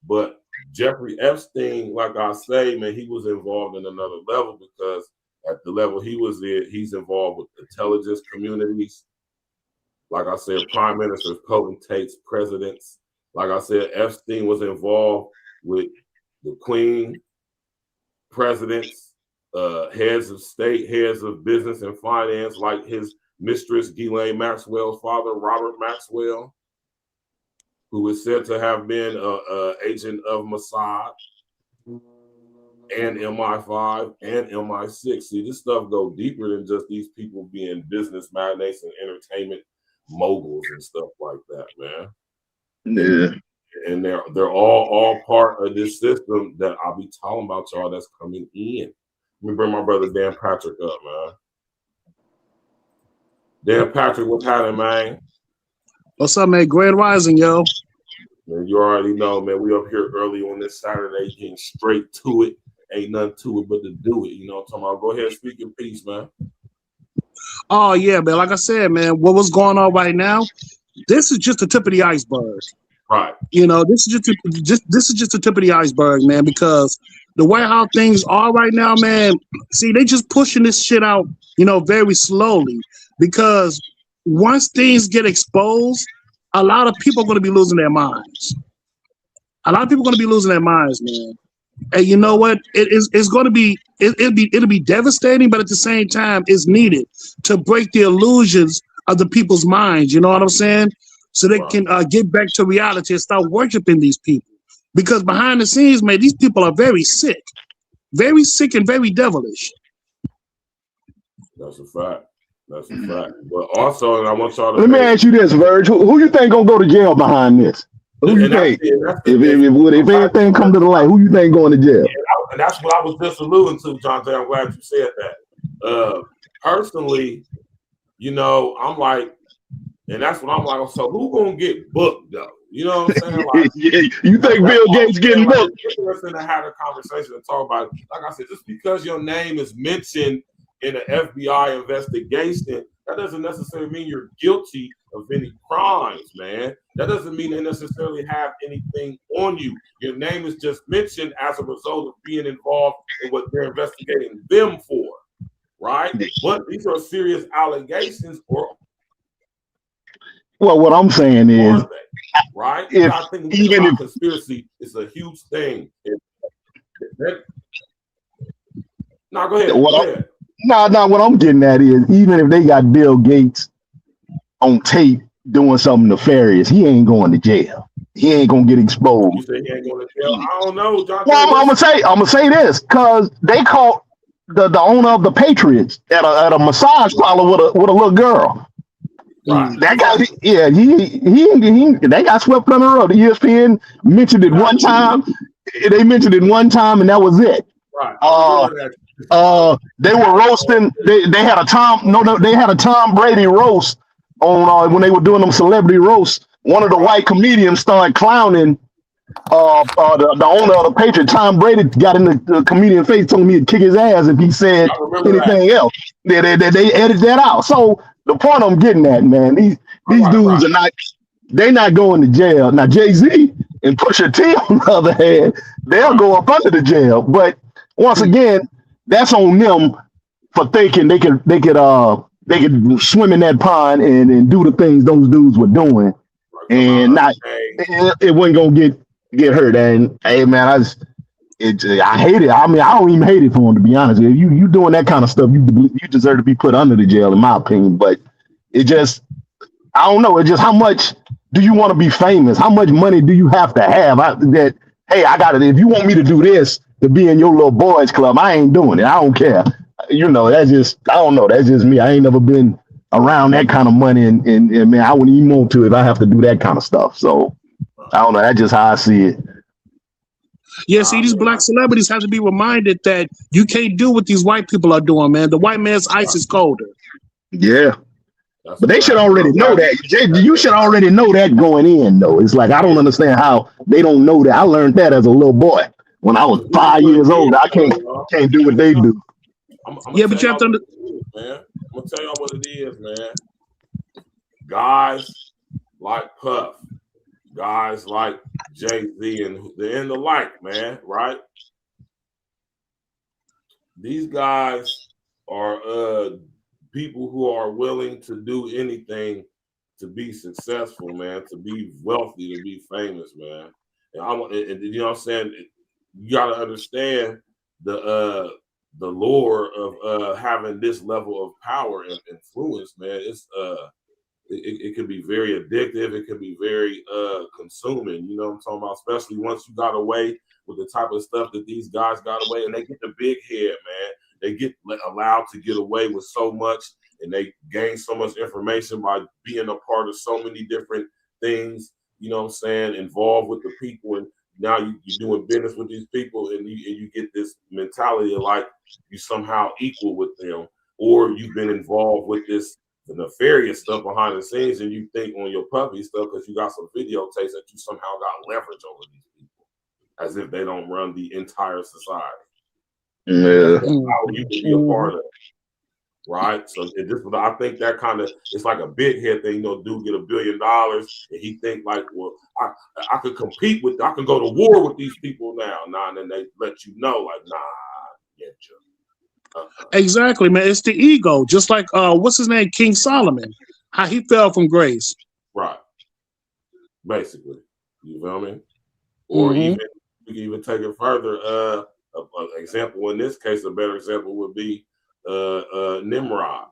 but Jeffrey Epstein, like I say, man, he was involved in another level, because at the level he was in, he's involved with intelligence communities. Like I said, prime ministers, potentates, presidents. Like I said, Epstein was involved with the Queen, presidents, heads of state, heads of business and finance, like his mistress, Ghislaine Maxwell's father, Robert Maxwell, who is said to have been an agent of Mossad and MI5 and MI6. See, this stuff go deeper than just these people being business magnates and entertainment moguls and stuff like that, man. Yeah. And they're all part of this system that I'll be talking about, y'all, that's coming in. Let me bring my brother Dan Patrick up, man. Dan Patrick, what's happening, man? What's up, man? Grand Rising, yo. Man, you already know, man. We up here early on this Saturday, getting straight to it. Ain't nothing to it but to do it. You know what I'm talking about? Go ahead and speak in peace, man. Oh yeah, man. Like I said, man, what's going on right now? This is just the tip of the iceberg. Right. You know, this is just the tip of the iceberg, man. Because the way how things are right now, man. See, they just pushing this shit out, you know, very slowly. Because once things get exposed, a lot of people are going to be losing their minds. A lot of people are going to be losing their minds, man. And you know what? It's going to be it'll be devastating, but at the same time, it's needed to break the illusions of the people's minds. You know what I'm saying? So they can get back to reality and start worshiping these people. Because behind the scenes, man, these people are very sick and very devilish. That's a fact. That's a fact. But also, and I want y'all to let me ask you this, Virgil. Who you think gonna go to jail behind this? Who you think? If anything come to the light, who you think going to jail? And that's what I was just alluding to, Jonathan. I'm glad you said that. Personally, you know, I'm like, and that's what I'm like. So who gonna get booked though? You know what I'm saying? Like, you think Bill Gates getting booked? It's interesting to have a conversation and talk about it. Like I said, just because your name is mentioned in an FBI investigation, that doesn't necessarily mean you're guilty of any crimes, man. That doesn't mean they necessarily have anything on you. Your name is just mentioned as a result of being involved in what they're investigating them for, right? But these are serious allegations, or well, what I'm saying is, right? If, I think even if conspiracy is a huge thing. No, go ahead. Go ahead. No, what I'm getting at is, even if they got Bill Gates on tape doing something nefarious, he ain't going to jail. He ain't gonna get exposed. You say he ain't going to jail? I don't know, John. Well, I'm gonna say this, because they caught the owner of the Patriots at a massage parlor with a little girl. Right. That guy, yeah, he they got swept under the rug. The ESPN mentioned it one time. They mentioned it one time, and that was it. Right. They were roasting. They had a Tom Brady roast on when they were doing them celebrity roasts. One of the white comedians started clowning the owner of the Patriots. Tom Brady got in the comedian face, told me he'd kick his ass if he said anything else. They edited that out. So the point I'm getting at, man, these dudes are not going to jail. Now Jay-Z and Pusha T, on the other hand, they'll go up under the jail. But once again, that's on them for thinking they could swim in that pond and do the things those dudes were doing, and it wasn't gonna get hurt. And hey, man, I hate it. I mean, I don't even hate it for them, to be honest. If you doing that kind of stuff, you deserve to be put under the jail, in my opinion. But it just, I don't know. It's just, how much do you want to be famous? How much money do you have to have? Hey, I got it. If you want me to do this to be in your little boys club, I ain't doing it. I don't care. You know, that's just, I don't know. That's just me. I ain't never been around that kind of money, and man, I wouldn't even want to if I have to do that kind of stuff. So I don't know. That's just how I see it. Yeah, see, these black celebrities have to be reminded that you can't do what these white people are doing, man. The white man's ice is colder. Yeah. But they should already know that. You should already know that going in, though. It's like, I don't understand how they don't know that. I learned that as a little boy. When I was 5 years old, I can't do what they do. Yeah, but you have to understand. Man, I'm gonna tell y'all what it is, man. Guys like Puff, guys like Jay-Z and the like, man, right? These guys are people who are willing to do anything to be successful, man, to be wealthy, to be famous, man. And you know what I'm saying? You got to understand the lure of having this level of power and influence, man. It's it can be very addictive. It can be very consuming. You know what I'm talking about? Especially once you got away with the type of stuff that these guys got away, and they get the big head, man. They get allowed to get away with so much, and they gain so much information by being a part of so many different things. You know what I'm saying? Involved with the people, and now you're doing business with these people, and you get this mentality of like you somehow equal with them, or you've been involved with this the nefarious stuff behind the scenes, and you think on your puppy stuff because you got some videotapes that you somehow got leverage over these people, as if they don't run the entire society. Yeah. How you can be a part of it. Right, so I think that kind of it's like a big head thing. You know, dude get $1 billion, and he think like, well, I could compete with, I can go to war with these people now. Nah, and then they let you know, like, nah, get you. Exactly, man. It's the ego, just like what's his name, King Solomon, how he fell from grace. Right. Basically, you feel me? Or even we can even take it further. An example in this case, a better example would be Nimrod.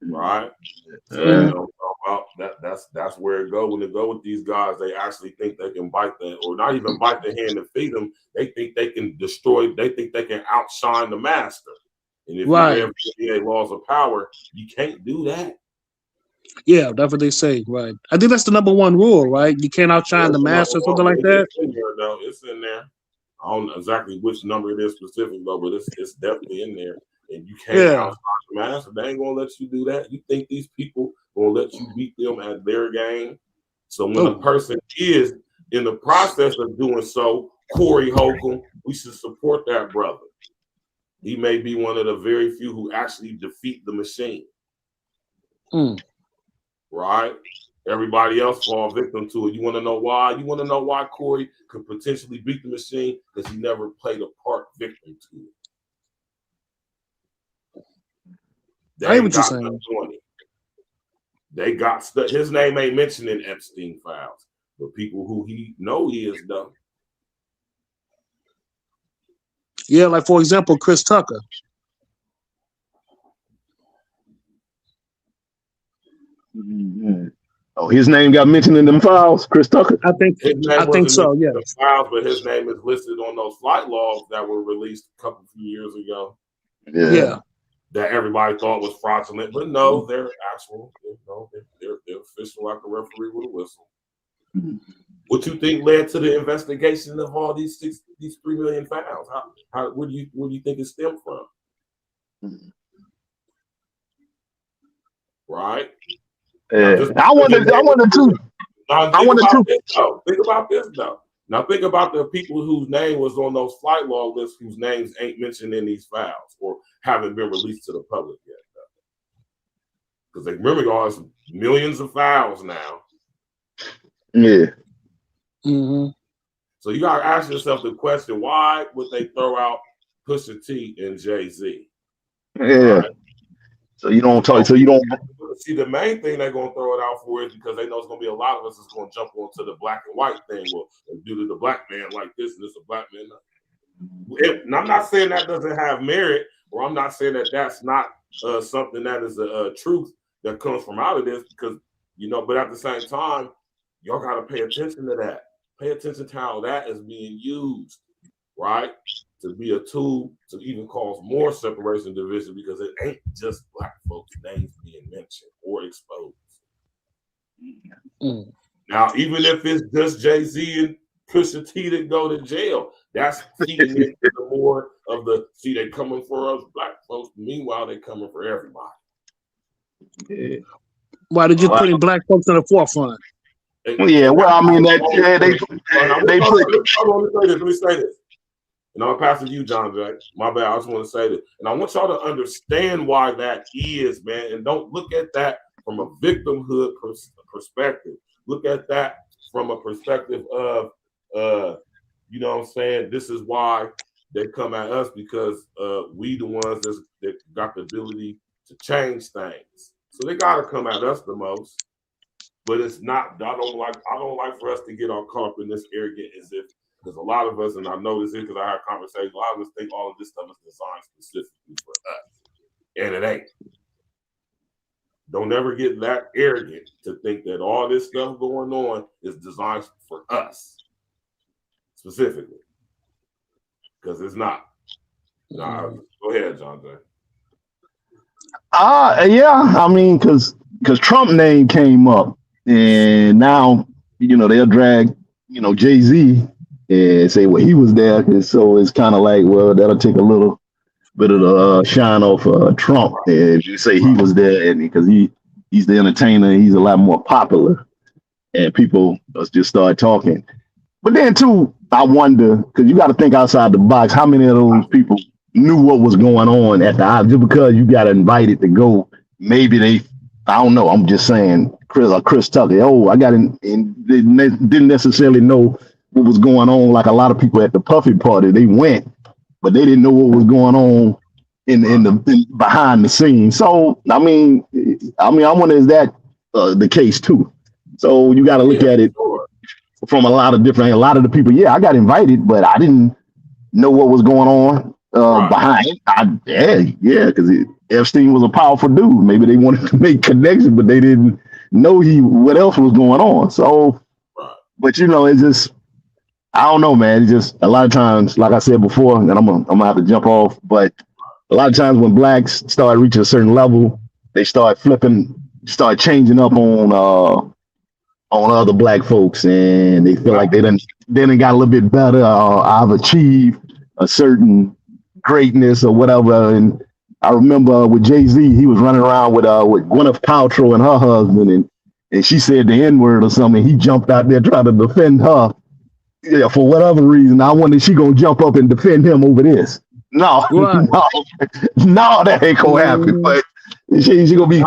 Right? So, you know, that's where it goes. When they go with these guys, they actually think they can bite the, or not even bite the hand and feed them. They think they can destroy, they think they can outshine the master. And if you have NBA laws of power, you can't do that. Yeah, that's what they say, right? I think that's the #1 rule, right? You can't outshine the master, something like that. It's in there, though. It's in there. I don't know exactly which number it is specifically, though, but it's definitely in there. And you can't outside the master. They ain't gonna let you do that. You think these people gonna let you beat them at their game? So when a person is in the process of doing so, Corey Holcomb, we should support that brother. He may be one of the very few who actually defeat the machine. Right? Everybody else fall victim to it. You want to know why? You want to know why Corey could potentially beat the machine? Because he never played a part victim to it. I hear what you're saying. They got stuck. His name ain't mentioned in Epstein files, but people who he know he is done. Yeah, like for example, Chris Tucker. Oh, his name got mentioned in them files, Chris Tucker. I think so. Yeah, files, but his name is listed on those flight logs that were released a couple few years ago. Yeah. That everybody thought was fraudulent, but no, they're actual. You know, they're official, like a referee with a whistle. What you think led to the investigation of all these 3 million files? How what do you think it stemmed from? Right. I wanted to. Think about this though. Now think about the people whose name was on those flight log lists, whose names ain't mentioned in these files or haven't been released to the public yet. Because they remember all this millions of files now. Yeah. So you gotta ask yourself the question: why would they throw out Pusha T and Jay-Z? Yeah. Right? So you don't talk. So you don't see the main thing they're gonna throw it out for is because they know it's gonna be a lot of us that's gonna jump onto the black and white thing. Well, due to the black man like this, and this a black man. And I'm not saying that doesn't have merit, or I'm not saying that that's not something that is a truth that comes from out of this, because you know. But at the same time, y'all gotta pay attention to that. Pay attention to how that is being used, right? To be a tool to even cause more separation and division, because it ain't just black folks' names being mentioned or exposed. Now, even if it's just Jay-Z and Pusha T that go to jail, that's feeding into the more of the, see, they coming for us black folks. Meanwhile, they coming for everybody. Yeah. Why did you put black folks in the forefront? Yeah, well, I mean, they let me say this. And I'm passing you, John Jack. My bad. I just want to say this. And I want y'all to understand why that is, man. And don't look at that from a victimhood perspective. Look at that from a perspective of, you know what I'm saying? This is why they come at us, because we the ones that got the ability to change things. So they got to come at us the most. But it's not, I don't like for us to get all caught up in this arrogant as if, because a lot of us, and I know this because I had conversations, a lot of us think all of this stuff is designed specifically for us. And it ain't. Don't ever get that arrogant to think that all this stuff going on is designed for us specifically. Because it's not. Nah, go ahead, John Jay. Yeah, I mean, because Trump name came up, and now, you know, they'll drag, you know, Jay-Z and say, well, he was there. And so it's kind of like, well, that'll take a little bit of the shine off Trump. And if you say he was there, and because he's the entertainer, he's a lot more popular, and people just start talking. But then too, I wonder, because you got to think outside the box. How many of those people knew what was going on at the just because you got invited to go? Maybe they, I don't know. I'm just saying, Chris Tucker. Oh, I got in, and they didn't necessarily know what was going on. Like a lot of people at the Puffy party, they went, but they didn't know what was going on in behind the scenes. So I mean, I wonder, is that the case too? So you got to look at it from a lot of the people. Yeah, I got invited, but I didn't know what was going on behind. Because Epstein was a powerful dude. Maybe they wanted to make connections, but they didn't know what else was going on. So, but it's just, I don't know, man. It's just a lot of times, like I said before, and I'm gonna have to jump off, but a lot of times when blacks start reaching a certain level, they start changing up on other black folks, and they feel like they done got a little bit better. I've achieved a certain greatness or whatever. And I remember with Jay-Z, he was running around with Gwyneth Paltrow and her husband, and she said the N-word or something. He jumped out there trying to defend her. Yeah, for whatever reason. I wonder if she gonna jump up and defend him over this. No, no, that ain't gonna happen. But she gonna be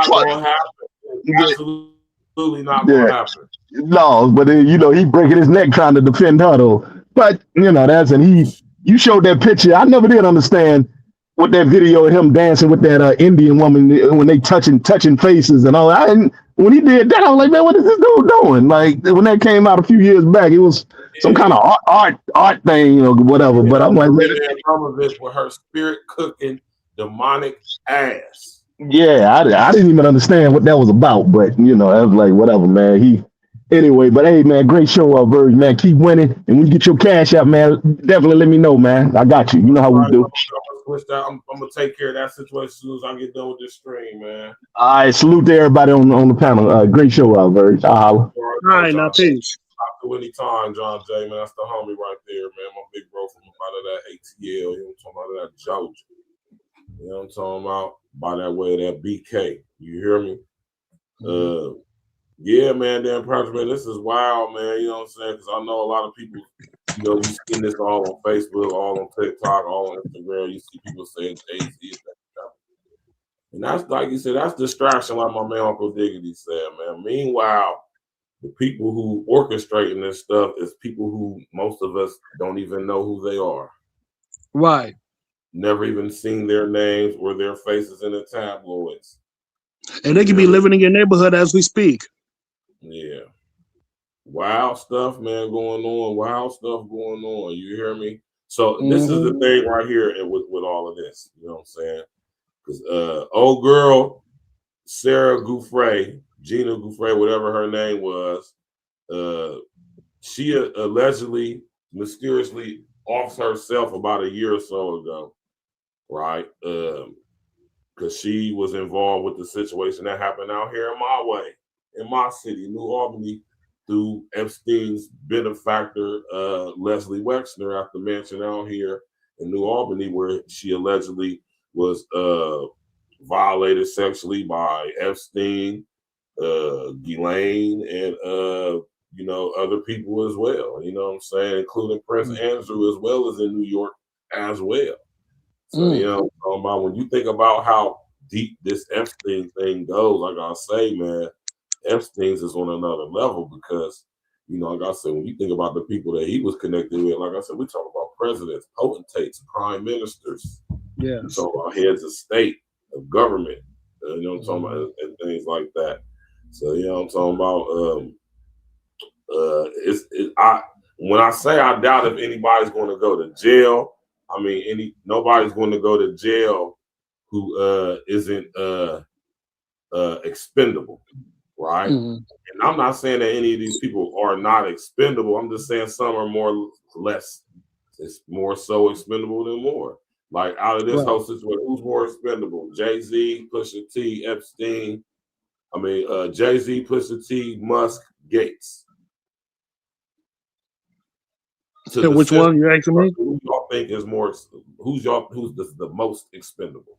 absolutely not gonna happen. No, but he breaking his neck trying to defend her though. But you showed that picture. I never did understand what that video of him dancing with that Indian woman when they touching faces and all that. And when he did that, I was like, man, what is this dude doing? Like when that came out a few years back, it was some kind of art thing, whatever. But I'm like, with her spirit cooking demonic ass. Yeah, I didn't even understand what that was about, but I was like, whatever, man. Anyway, but hey, man, great show, Virgil, man. Keep winning, and when you get your cash out, man, definitely let me know, man. I got you. You know how we do. I'm gonna take care of that situation as soon as I get done with this stream, man. All right, salute to everybody on the panel. Great show, Virgil. All right, now peace. After any time, John J, man, that's the homie right there, man. My big bro from out of that ATL. You know what I'm talking about? That Georgia. You know what I'm talking about? By that way of that BK. You hear me? Yeah, man, Dan Patrick, man, this is wild, man. You know what I'm saying? Because I know a lot of people, you see this all on Facebook, all on TikTok, all on Instagram. You see people saying Jay-Z. And that's, like you said, that's distraction, like my man Uncle Diggity said, man. Meanwhile, the people who orchestrating this stuff is people who most of us don't even know who they are. Right. Never even seen their names or their faces in the tabloids. And they could be living in your neighborhood as we speak. Yeah. Wild stuff, man, going on. Wild stuff going on. You hear me? So this is the thing right here with all of this. You know what I'm saying? Because old girl, Sarah Gouffre, Gina Gouffre, whatever her name was, she allegedly, mysteriously offed herself about a year or so ago, right? Because she was involved with the situation that happened out here in my way, in my city, New Albany, through Epstein's benefactor, Leslie Wexner, at the mansion out here in New Albany, where she allegedly was violated sexually by Epstein, Ghislaine, and other people as well. You know what I'm saying, including Prince Andrew, as well as in New York as well. So you know, when you think about how deep this Epstein thing goes, like I say, man, Epstein's is on another level because, like I said, when you think about the people that he was connected with, like I said, we talk about presidents, potentates, prime ministers, we talk about heads of state, of government, you know what I'm talking about, and things like that. So, you know what I'm talking about? When I say I doubt if anybody's going to go to jail, I mean, nobody's going to go to jail who isn't expendable, right? And I'm not saying that any of these people are not expendable. I'm just saying some are more or less. It's more so expendable than more. Like out of this whole situation, who's more expendable? Jay-Z, Pusha T, Epstein. Jay-Z, Pusha T, Musk, Gates. So which one you asking me? y'all think is more? Who's the most expendable?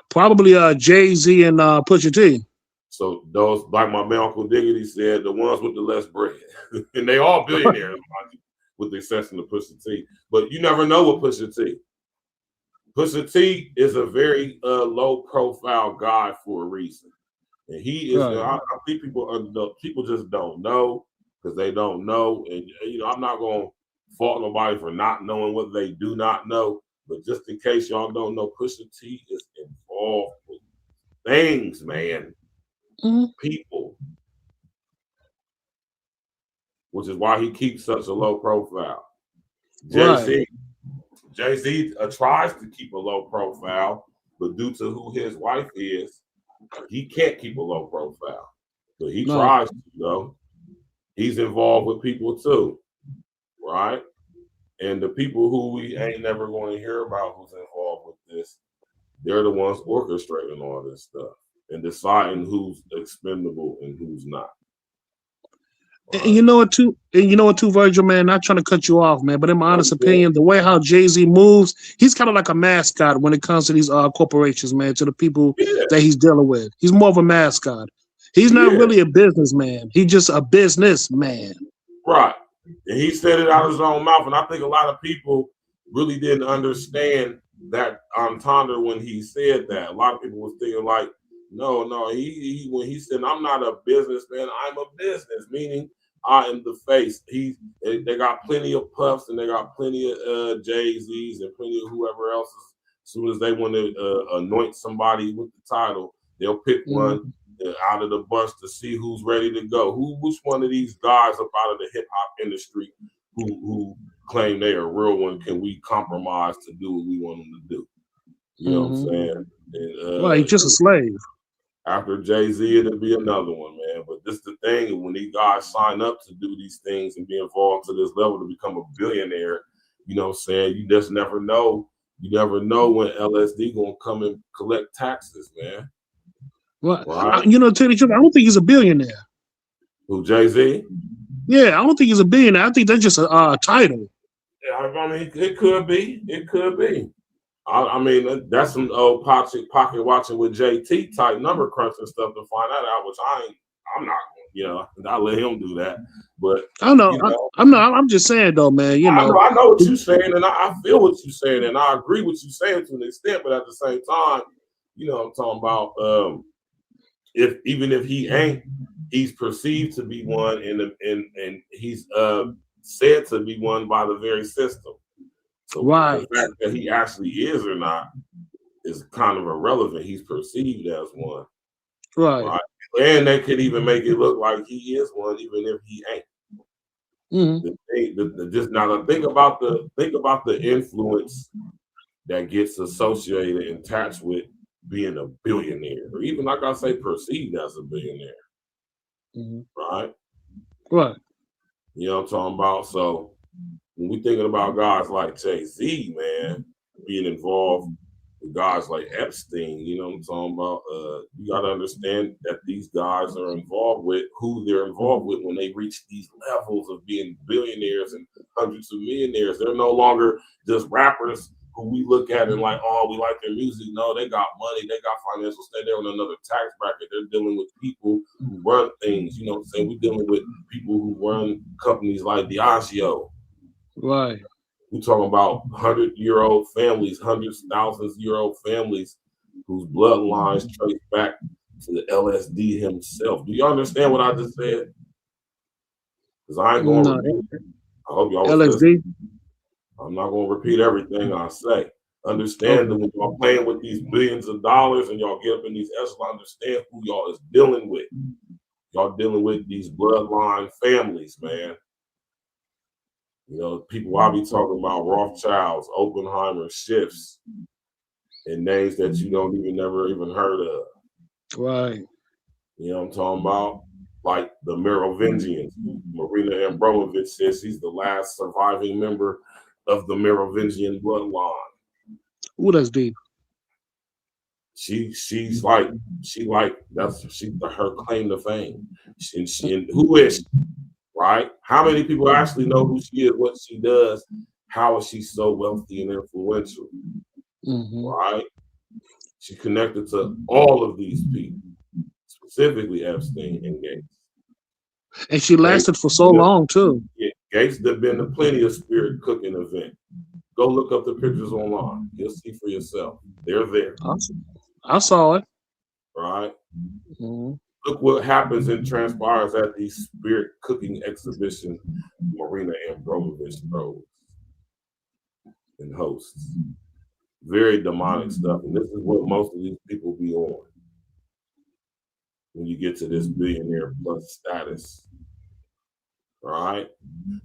Probably Jay-Z and Pusha T. So those, like my man Uncle Diggity said, the ones with the less bread, and they all billionaires, with the exception of Pusha T. But you never know with Pusha T. Pusha T is a very low-profile guy for a reason, and he is. Right. I think people just don't know because they don't know, and I'm not gonna fault nobody for not knowing what they do not know. But just in case y'all don't know, Pusha T is involved with things, man. People, which is why he keeps such a low profile. Jay-Z tries to keep a low profile, but due to who his wife is, he can't keep a low profile. But he tries to, though. He's involved with people too, right? And the people who we ain't never going to hear about who's involved with this, they're the ones orchestrating all this stuff and deciding who's expendable and who's not. And you know what too, Virgil, man, not trying to cut you off, man, but in my honest opinion, the way how Jay-Z moves, he's kind of like a mascot when it comes to these corporations, man, to the people that he's dealing with. He's more of a mascot. He's not really a businessman. He's just a businessman. Right. And he said it out of his own mouth. And I think a lot of people really didn't understand that entendre when he said that. A lot of people was thinking like, no, he when he said, I'm not a businessman, I'm a business, meaning I am the face. They got plenty of Puffs and they got plenty of Jay-Z's and plenty of whoever else. As soon as they want to anoint somebody with the title, they'll pick one out of the bunch to see who's ready to go. Which one of these guys up out of the hip hop industry who claim they are real one can we compromise to do what we want them to do? You know what I'm saying? And, well, he's just a slave. After Jay-Z, it'll be another one, man. But this is the thing, when these guys sign up to do these things and be involved to this level to become a billionaire, you know what I'm saying? You just never know. You never know when LSD gonna come and collect taxes, man. Well, right? tell you the truth, I don't think he's a billionaire. Who, Jay-Z? Yeah, I don't think he's a billionaire. I think that's just a title. Yeah, I mean, it could be. It could be. I mean, that's some old pocket watching with JT type number crunching stuff to find that out, which I'm not, I let him do that. But I know, I'm just saying though, man, I know what you're saying, and I feel what you're saying, and I agree with you saying to an extent, but at the same time, I'm talking about even if he ain't, he's perceived to be one, and he's said to be one by the very system. So the fact that he actually is or not is kind of irrelevant. He's perceived as one. Right. And they could even make it look like he is one, even if he ain't. Just now think about the influence that gets associated and attached with being a billionaire, or even like I say, perceived as a billionaire. Right? Right. You know what I'm talking about? So when we thinking about guys like Jay-Z, man, being involved with guys like Epstein, you know what I'm talking about? You got to understand that these guys are involved with who they're involved with when they reach these levels of being billionaires and hundreds of millionaires. They're no longer just rappers who we look at and like, oh, we like their music. No, they got money. They got financial state. They're on another tax bracket. They're dealing with people who run things. You know what I'm saying? We're dealing with people who run companies like Diageo. Right. We're talking about 100-year-old families, hundreds, thousands-year-old families whose bloodlines trace back to the LSD himself. Do you understand what I just said? Because I ain't going to repeat it. I hope y'all was listening. I'm not going to repeat everything I say. Understand that when y'all playing with these billions of dollars and y'all get up in these echelons, understand who y'all is dealing with. Y'all dealing with these bloodline families, man. People I be talking about, Rothschilds, Oppenheimer, Schiffs, and names that you don't never even heard of. Right. You know what I'm talking about? Like the Merovingians. Marina Abramovich says he's the last surviving member of the Merovingian bloodline. Ooh, that's deep. She's her claim to fame. And who is she? Right? How many people actually know who she is, what she does, how is she so wealthy and influential? Right? She connected to all of these people, specifically Epstein and Gates. And she lasted for so long too. Yeah, Gates have been to plenty of spirit cooking events. Go look up the pictures online. You'll see for yourself. They're there. I saw it. Right? Look what happens and transpires at these spirit cooking exhibitions Marina Abramovich throws and hosts. Very demonic stuff. And this is what most of these people be on when you get to this billionaire plus status. Right?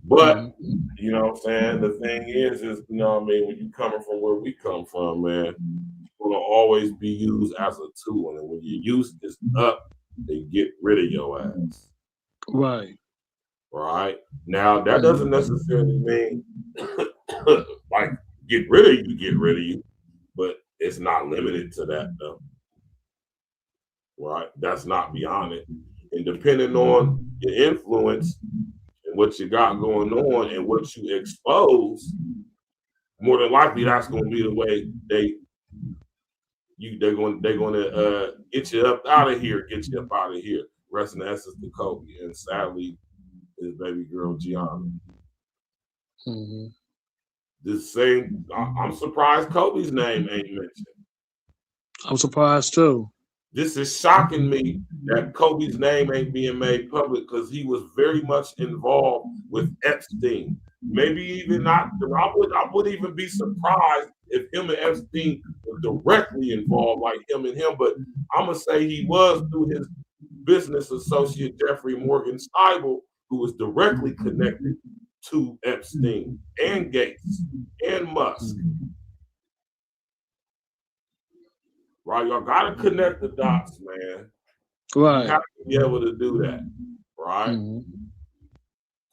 But, you know what I'm saying? The thing is, you know what I mean, when you coming from where we come from, man, it's going to always be used as a tool. And when your use is up, they get rid of your ass. Right. Right? Now, that doesn't necessarily mean, like, get rid of you, but it's not limited to that, though. Right? That's not beyond it. And depending on your influence, and what you got going on and what you expose, more than likely that's going to be the way they're going to get you up out of here, Rest in essence to Kobe, and sadly his baby girl Gianna. The same. I'm surprised Kobe's name ain't mentioned. I'm surprised too. This is shocking me that Kobe's name ain't being made public because he was very much involved with Epstein. Maybe even not. I would even be surprised if him and Epstein were directly involved, like him and him. But I'm gonna say he was through his business associate Jeffrey Morgan Steibel, who was directly connected to Epstein and Gates and Musk. Right, y'all gotta connect the dots, man. Right. You have to be able to do that, right?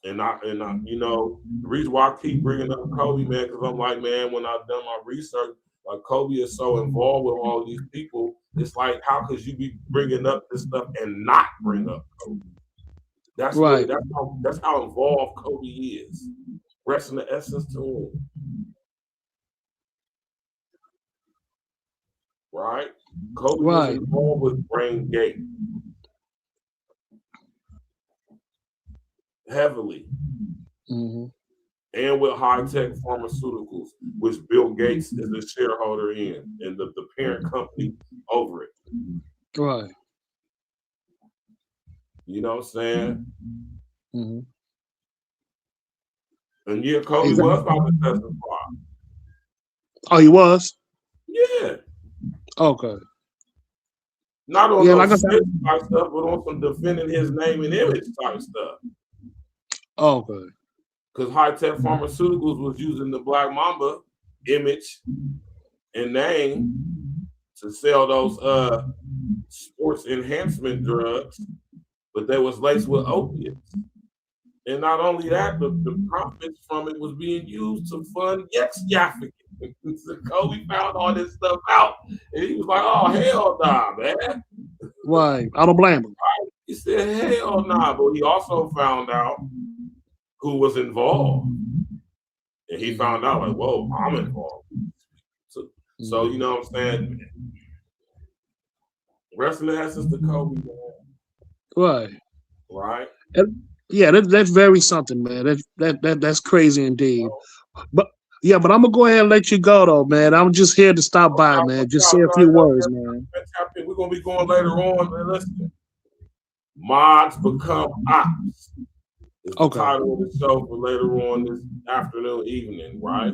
And I, you know, the reason why I keep bringing up Kobe, man, because I'm like, man, when I've done my research, like Kobe is so involved with all these people. It's like, how could you be bringing up this stuff and not bring up Kobe? That's right. That's how involved Kobe is. Rest in the essence to him. Right? Kobe was involved with Brain Gate heavily. And with high-tech pharmaceuticals, which Bill Gates is a shareholder in, and the parent company over it. Right. You know what I'm saying? And yeah, Kobe was about to testify. Oh, he was? Yeah. Okay. Not on like type stuff, but on some defending his name and image type stuff. Okay. Because high-tech pharmaceuticals was using the Black Mamba image and name to sell those sports enhancement drugs, but they was laced with opiates. And not only that, the profits from it was being used to fund trafficking. So Kobe found all this stuff out, and he was like, "Oh hell nah, man." Right, I don't blame him. He said, "Hell nah," but he also found out who was involved, and he found out like, "Whoa, I'm involved." So you know what I'm saying? Rest in the essence to Kobe, man. Right. Yeah, that's very something, man. That's crazy indeed. But I'm gonna go ahead and let you go though, man. I'm just here to stop by, man. Just say a few words, man. We're gonna be going later on, man. Listen, mods become ops. Is the title of the show for later on this afternoon, evening, right?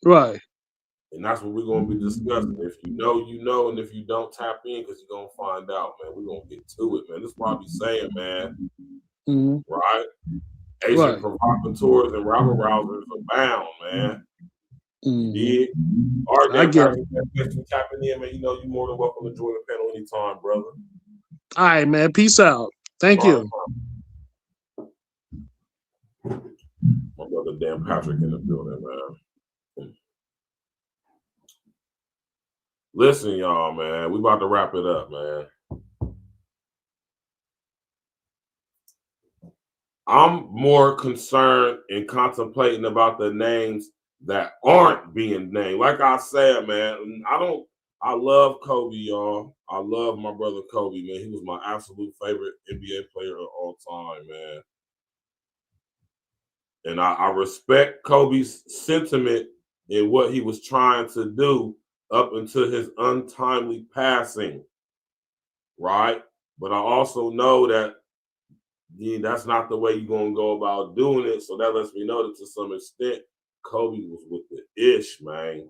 Right. And that's what we're gonna be discussing. If you know, you know, and if you don't, tap in because you're gonna find out, man. We're gonna get to it, man. This is what I be saying, man. Right? Asian provocateurs and rabble rousers abound, man. Yeah. All right, I get it. Thanks for tapping in, man. You know, you're more than welcome to join the panel anytime, brother. All right, man. Peace out. Thank you. My brother Dan Patrick in the building, man. Listen, y'all, man. We about to wrap it up, man. I'm more concerned and contemplating about the names that aren't being named. Like I said, man, I love Kobe, y'all. I love my brother Kobe, man. He was my absolute favorite NBA player of all time, man. And I respect Kobe's sentiment in what he was trying to do up until his untimely passing, right? But I also know that that's not the way you're going to go about doing it. So that lets me know that to some extent, Kobe was with the ish, man.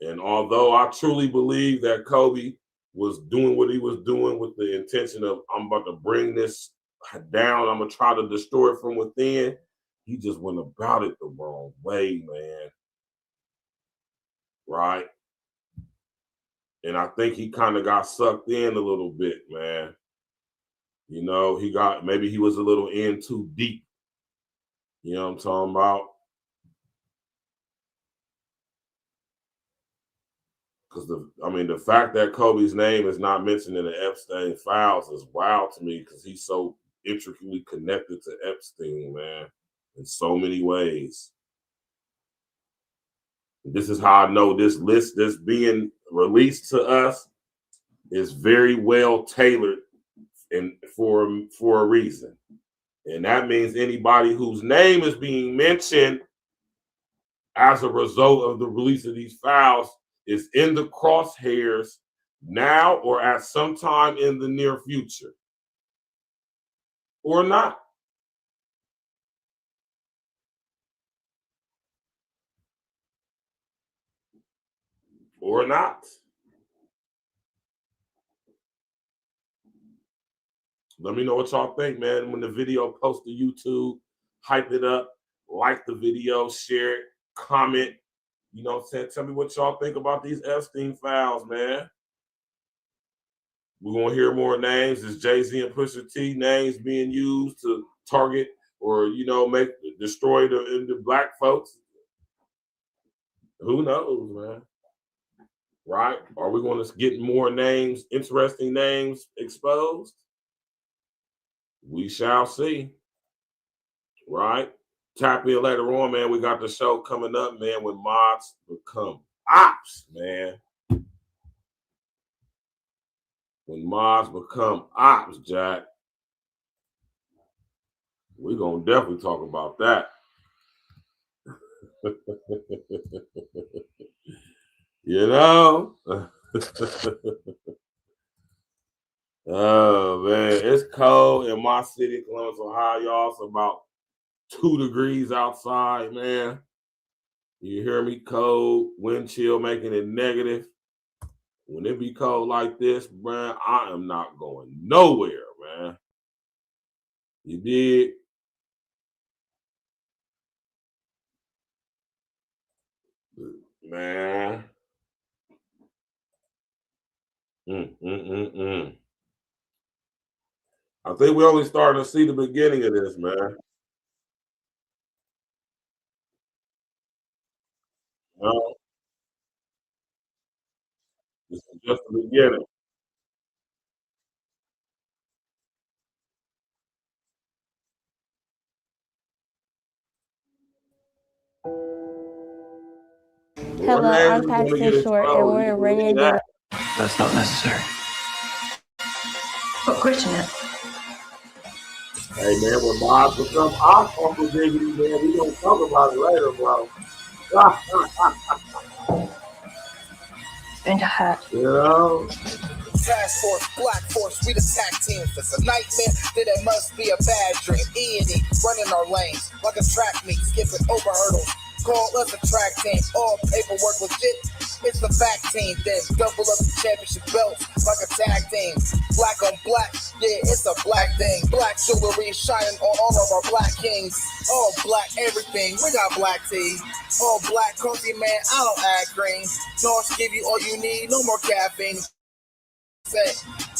And although I truly believe that Kobe was doing what he was doing with the intention of, I'm about to bring this down, I'm going to try to destroy it from within, he just went about it the wrong way, man. Right? And I think he kind of got sucked in a little bit, man. You know, maybe he was a little in too deep. You know what I'm talking about? Because the fact that Kobe's name is not mentioned in the Epstein files is wild to me, because he's so intricately connected to Epstein, man, in so many ways. This is how I know this list that's being released to us is very well tailored and for a reason. And that means anybody whose name is being mentioned as a result of the release of these files is in the crosshairs now or at some time in the near future. Or not. Or not. Let me know what y'all think, man. When the video posts to YouTube, hype it up, like the video, share it, comment. You know what I'm saying? Tell me what y'all think about these Epstein files, man. We're going to hear more names. Is Jay-Z and Pusha T names being used to target or, destroy the black folks? Who knows, man? Right? Are we going to get more names, interesting names exposed? We shall see. Right? Tap in later on, man. We got the show coming up, man, when mods become ops, man. When mods become ops, Jack. We're going to definitely talk about that. You know? Oh, man. It's cold in my city, Columbus, Ohio, y'all. It's about 2 degrees outside, man. You hear me? Cold, wind chill, making it negative. When it be cold like this, man, I am not going nowhere, man. You did? Man. I think we're only starting to see the beginning of this, man. No. This is just the beginning. Hello, I'm Paxton Short, and we're ringing the. That's not necessary. What question is? Hey, man, when mods become ops on Virgil, man, we going to talk about it later, bro. It's going to hurt. You know? Task force, black force, we the tag team. If it's a nightmare, then it must be a bad dream. E&E, running our lanes like a track meet, skipping over hurdles. Call us a track team, all paperwork legit. It's the fact team, then double up the championship belts like a tag team. Black on black, yeah, it's a black thing. Black jewelry shining on all of our black kings. All black everything, we got black tea. All black coffee, man, I don't add green. North give you all you need, no more caffeine.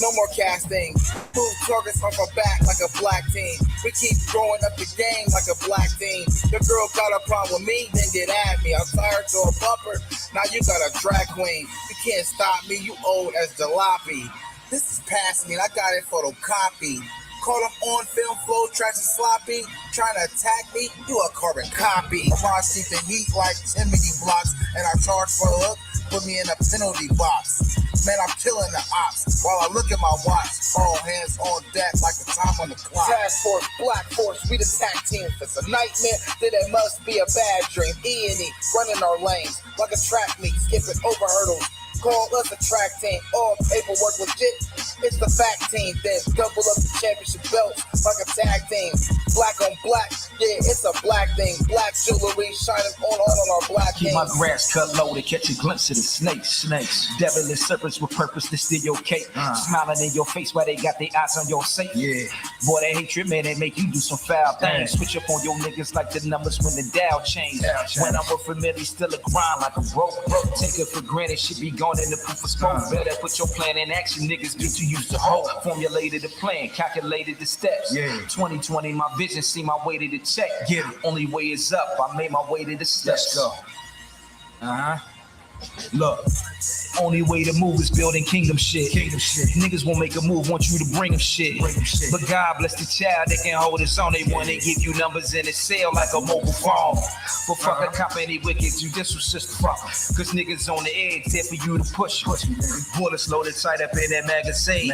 No more casting. Move targets off our back like a black team. We keep growing up the game like a black team. The girl got a problem with me, then get at me. I'm tired to a bumper. Now you got a drag queen. You can't stop me. You old as jalopy. This is past me, and I got it photocopied. Caught him on film, flow, tracks and sloppy. Trying to attack me, you a carbon copy. Rise deep in heat like chimney blocks. And I charge for a hook, put me in a penalty box. Man, I'm killing the ops while I look at my watch. All hands on deck like the time on the clock. Task Force, Black Force, we the tag team. If it's a nightmare, then it must be a bad dream. E&E, running our lanes like a track meet, skipping over hurdles. Call us a track team, all paperwork legit. It's the fact team, then double up the championship belts like a tag team. Black on black, yeah, it's a black thing. Black jewelry shining on our black Keep things. my grass cut low to catch a glimpse of the snakes. Devilish serpents with purpose to steal your cake. Smiling in your face while they got their eyes on your safe. Yeah. Boy, that hatred, man, they make you do some foul things. Switch up on your niggas like the numbers when the Dow change. When I'm with familiar, still a grind like a broke. Take it for granted, shit be gone in the proof of smoke. Better put your plan in action, niggas get too used to hope. Formulated the plan, calculated the steps. 2020, my vision, see my way to the check. Only way is up, I made my way to the steps. Let's go. Look, only way to move is building kingdom shit. Niggas won't make a move, want you to bring them shit. But God bless the child that can hold his own. They want to give you numbers in his cell like a mobile phone. But fuck a cop, any wicked judicial system. Cause niggas on the edge, there for you to push. Bullets loaded tight up in that magazine.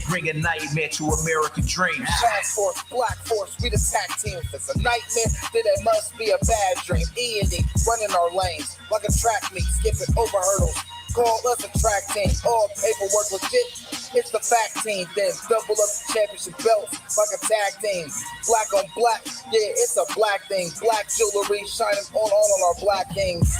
Bring a nightmare to American dreams. Task Force, Black Force, we the tag team. If it's a nightmare, then it must be a bad dream. E&E, running our lanes like a track meet, skipping over hurdles. Call us a track team, all paperwork legit. It's the fact team, then double up the championship belts like a tag team. Black on black, yeah, it's a black thing. Black jewelry shining on our black kings.